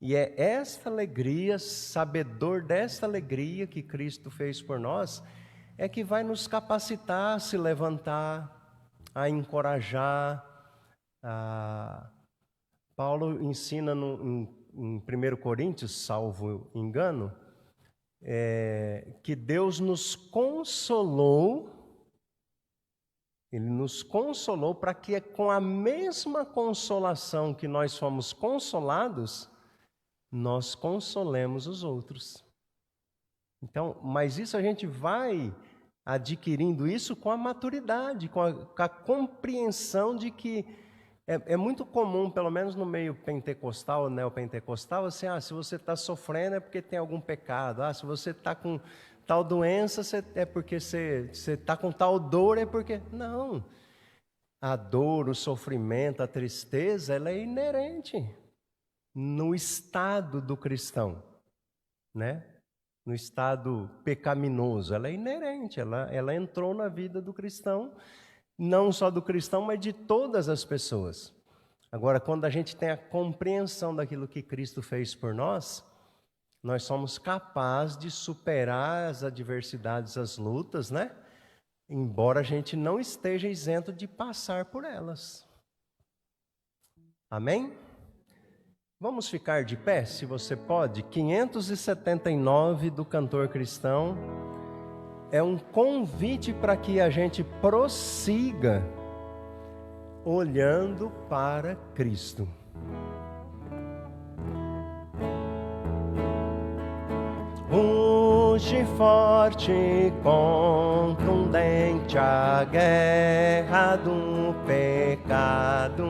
E é esta alegria, sabedor desta alegria que Cristo fez por nós, é que vai nos capacitar a se levantar, a encorajar. Paulo ensina em 1 Coríntios, salvo engano, que Deus nos consolou. Ele nos consolou para que com a mesma consolação que nós fomos consolados, nós consolemos os outros. Então, mas isso a gente vai adquirindo isso com a maturidade, com a compreensão de que é muito comum, pelo menos no meio pentecostal, neopentecostal, assim, se você está sofrendo é porque tem algum pecado, se você está com tal doença é porque você está com tal dor, é porque... Não. A dor, o sofrimento, a tristeza, ela é inerente no estado do cristão, né? No estado pecaminoso. Ela é inerente, ela entrou na vida do cristão, não só do cristão, mas de todas as pessoas. Agora, quando a gente tem a compreensão daquilo que Cristo fez por nós somos capazes de superar as adversidades, as lutas, né? Embora a gente não esteja isento de passar por elas. Amém? Vamos ficar de pé, se você pode. 579 do Cantor Cristão. É um convite para que a gente prossiga olhando para Cristo. Ruge forte e contundente a guerra do pecado,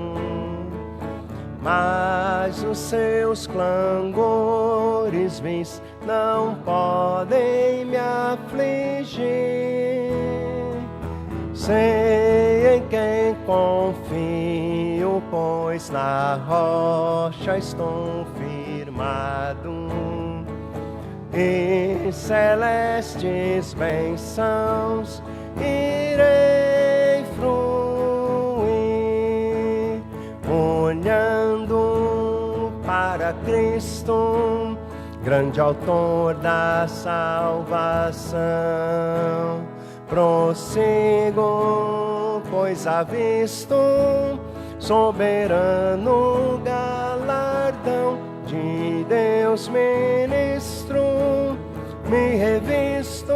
mas os seus clangores vis não podem me afligir. Sei em quem confio, pois na rocha estou firmado, e celestes bênçãos irei fruir, olhando para Cristo, grande autor da salvação. Prossigo, pois avisto soberano galardão de Deus ministro, me revisto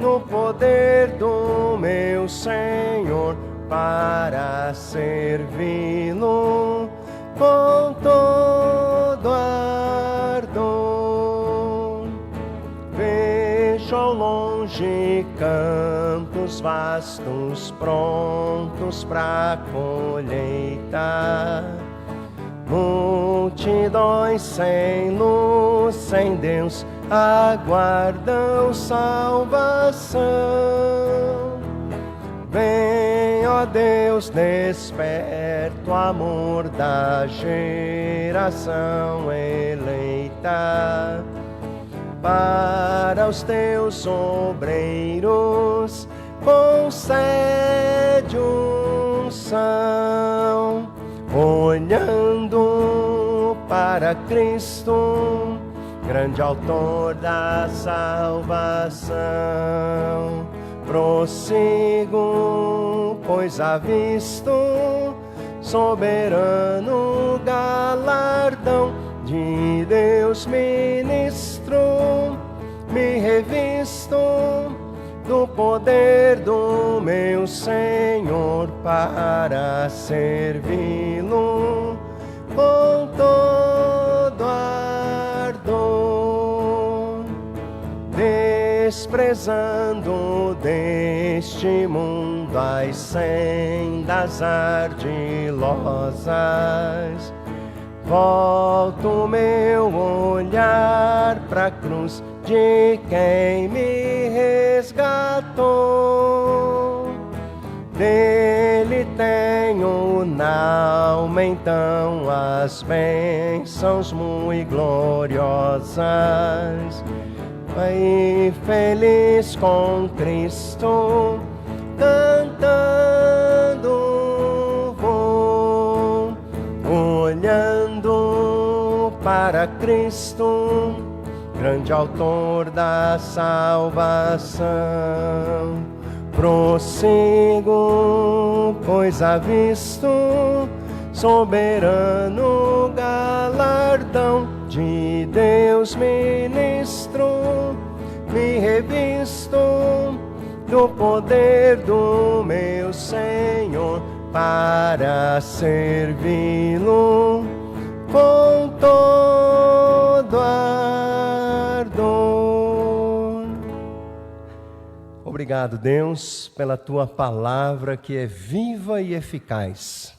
no poder do meu Senhor para servi-lo com todo ardor. Vejo ao longe campos vastos prontos para colheita, multidões sem luz, sem Deus, aguardam salvação. Vem, ó Deus, desperta o amor da geração eleita, para os teus obreiros concede unção, olhando para Cristo, grande autor da salvação. Prossigo, pois avisto soberano galardão de Deus ministro, me revisto do poder do meu Senhor para servi-lo com todo ardor, desprezando deste mundo as sendas ardilosas. Volto meu olhar pra cruz de quem me resgatou. Dele tenho na alma então as bênçãos muito gloriosas. Aí feliz com Cristo, cantando vou, olhando para Cristo, grande autor da salvação. Prossigo, pois avisto soberano galardão de Deus ministro, me revisto do poder do meu Senhor para servi-lo com todo ardor. Obrigado, Deus, pela tua palavra que é viva e eficaz,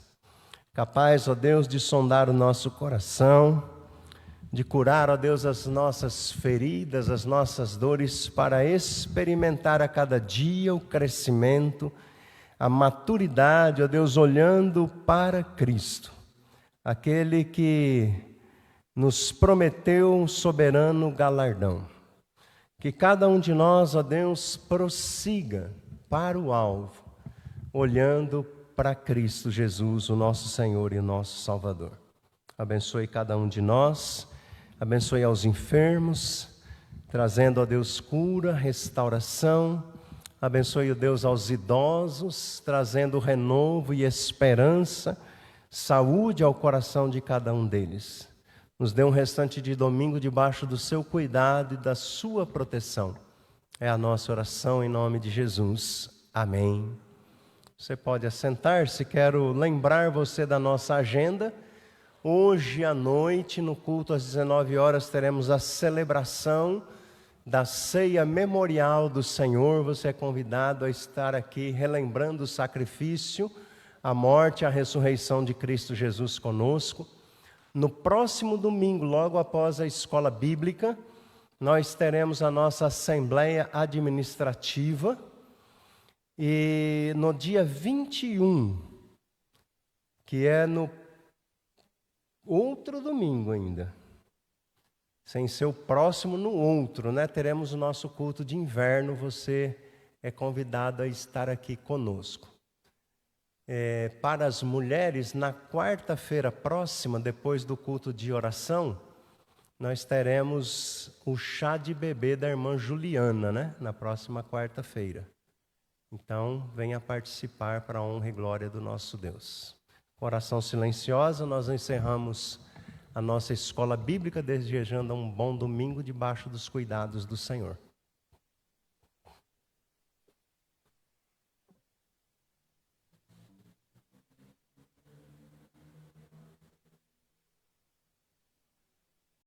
capaz, ó Deus, de sondar o nosso coração, de curar, ó Deus, as nossas feridas, as nossas dores, para experimentar a cada dia o crescimento, a maturidade, ó Deus, olhando para Cristo, aquele que nos prometeu um soberano galardão. Que cada um de nós, ó Deus, prossiga para o alvo, olhando para Cristo Jesus, o nosso Senhor e o nosso Salvador. Abençoe cada um de nós, abençoe aos enfermos, trazendo, ó Deus, cura, restauração. Abençoe, ó Deus, aos idosos, trazendo renovo e esperança, saúde ao coração de cada um deles. Nos dê um restante de domingo debaixo do seu cuidado e da sua proteção. É a nossa oração em nome de Jesus. Amém. Você pode assentar-se. Quero lembrar você da nossa agenda. Hoje à noite, no culto às 19 horas, teremos a celebração da ceia memorial do Senhor. Você é convidado a estar aqui relembrando o sacrifício, a morte e a ressurreição de Cristo Jesus conosco. No próximo domingo, logo após a escola bíblica, nós teremos a nossa assembleia administrativa. E no dia 21, que é no outro domingo ainda. Sem ser o próximo, no outro, né? Teremos o nosso culto de inverno. Você é convidado a estar aqui conosco. Para as mulheres, na quarta-feira próxima, depois do culto de oração, nós teremos o chá de bebê da irmã Juliana, né? Na próxima quarta-feira. Então, venha participar para a honra e glória do nosso Deus. Oração silenciosa, nós encerramos a nossa escola bíblica, desejando um bom domingo debaixo dos cuidados do Senhor.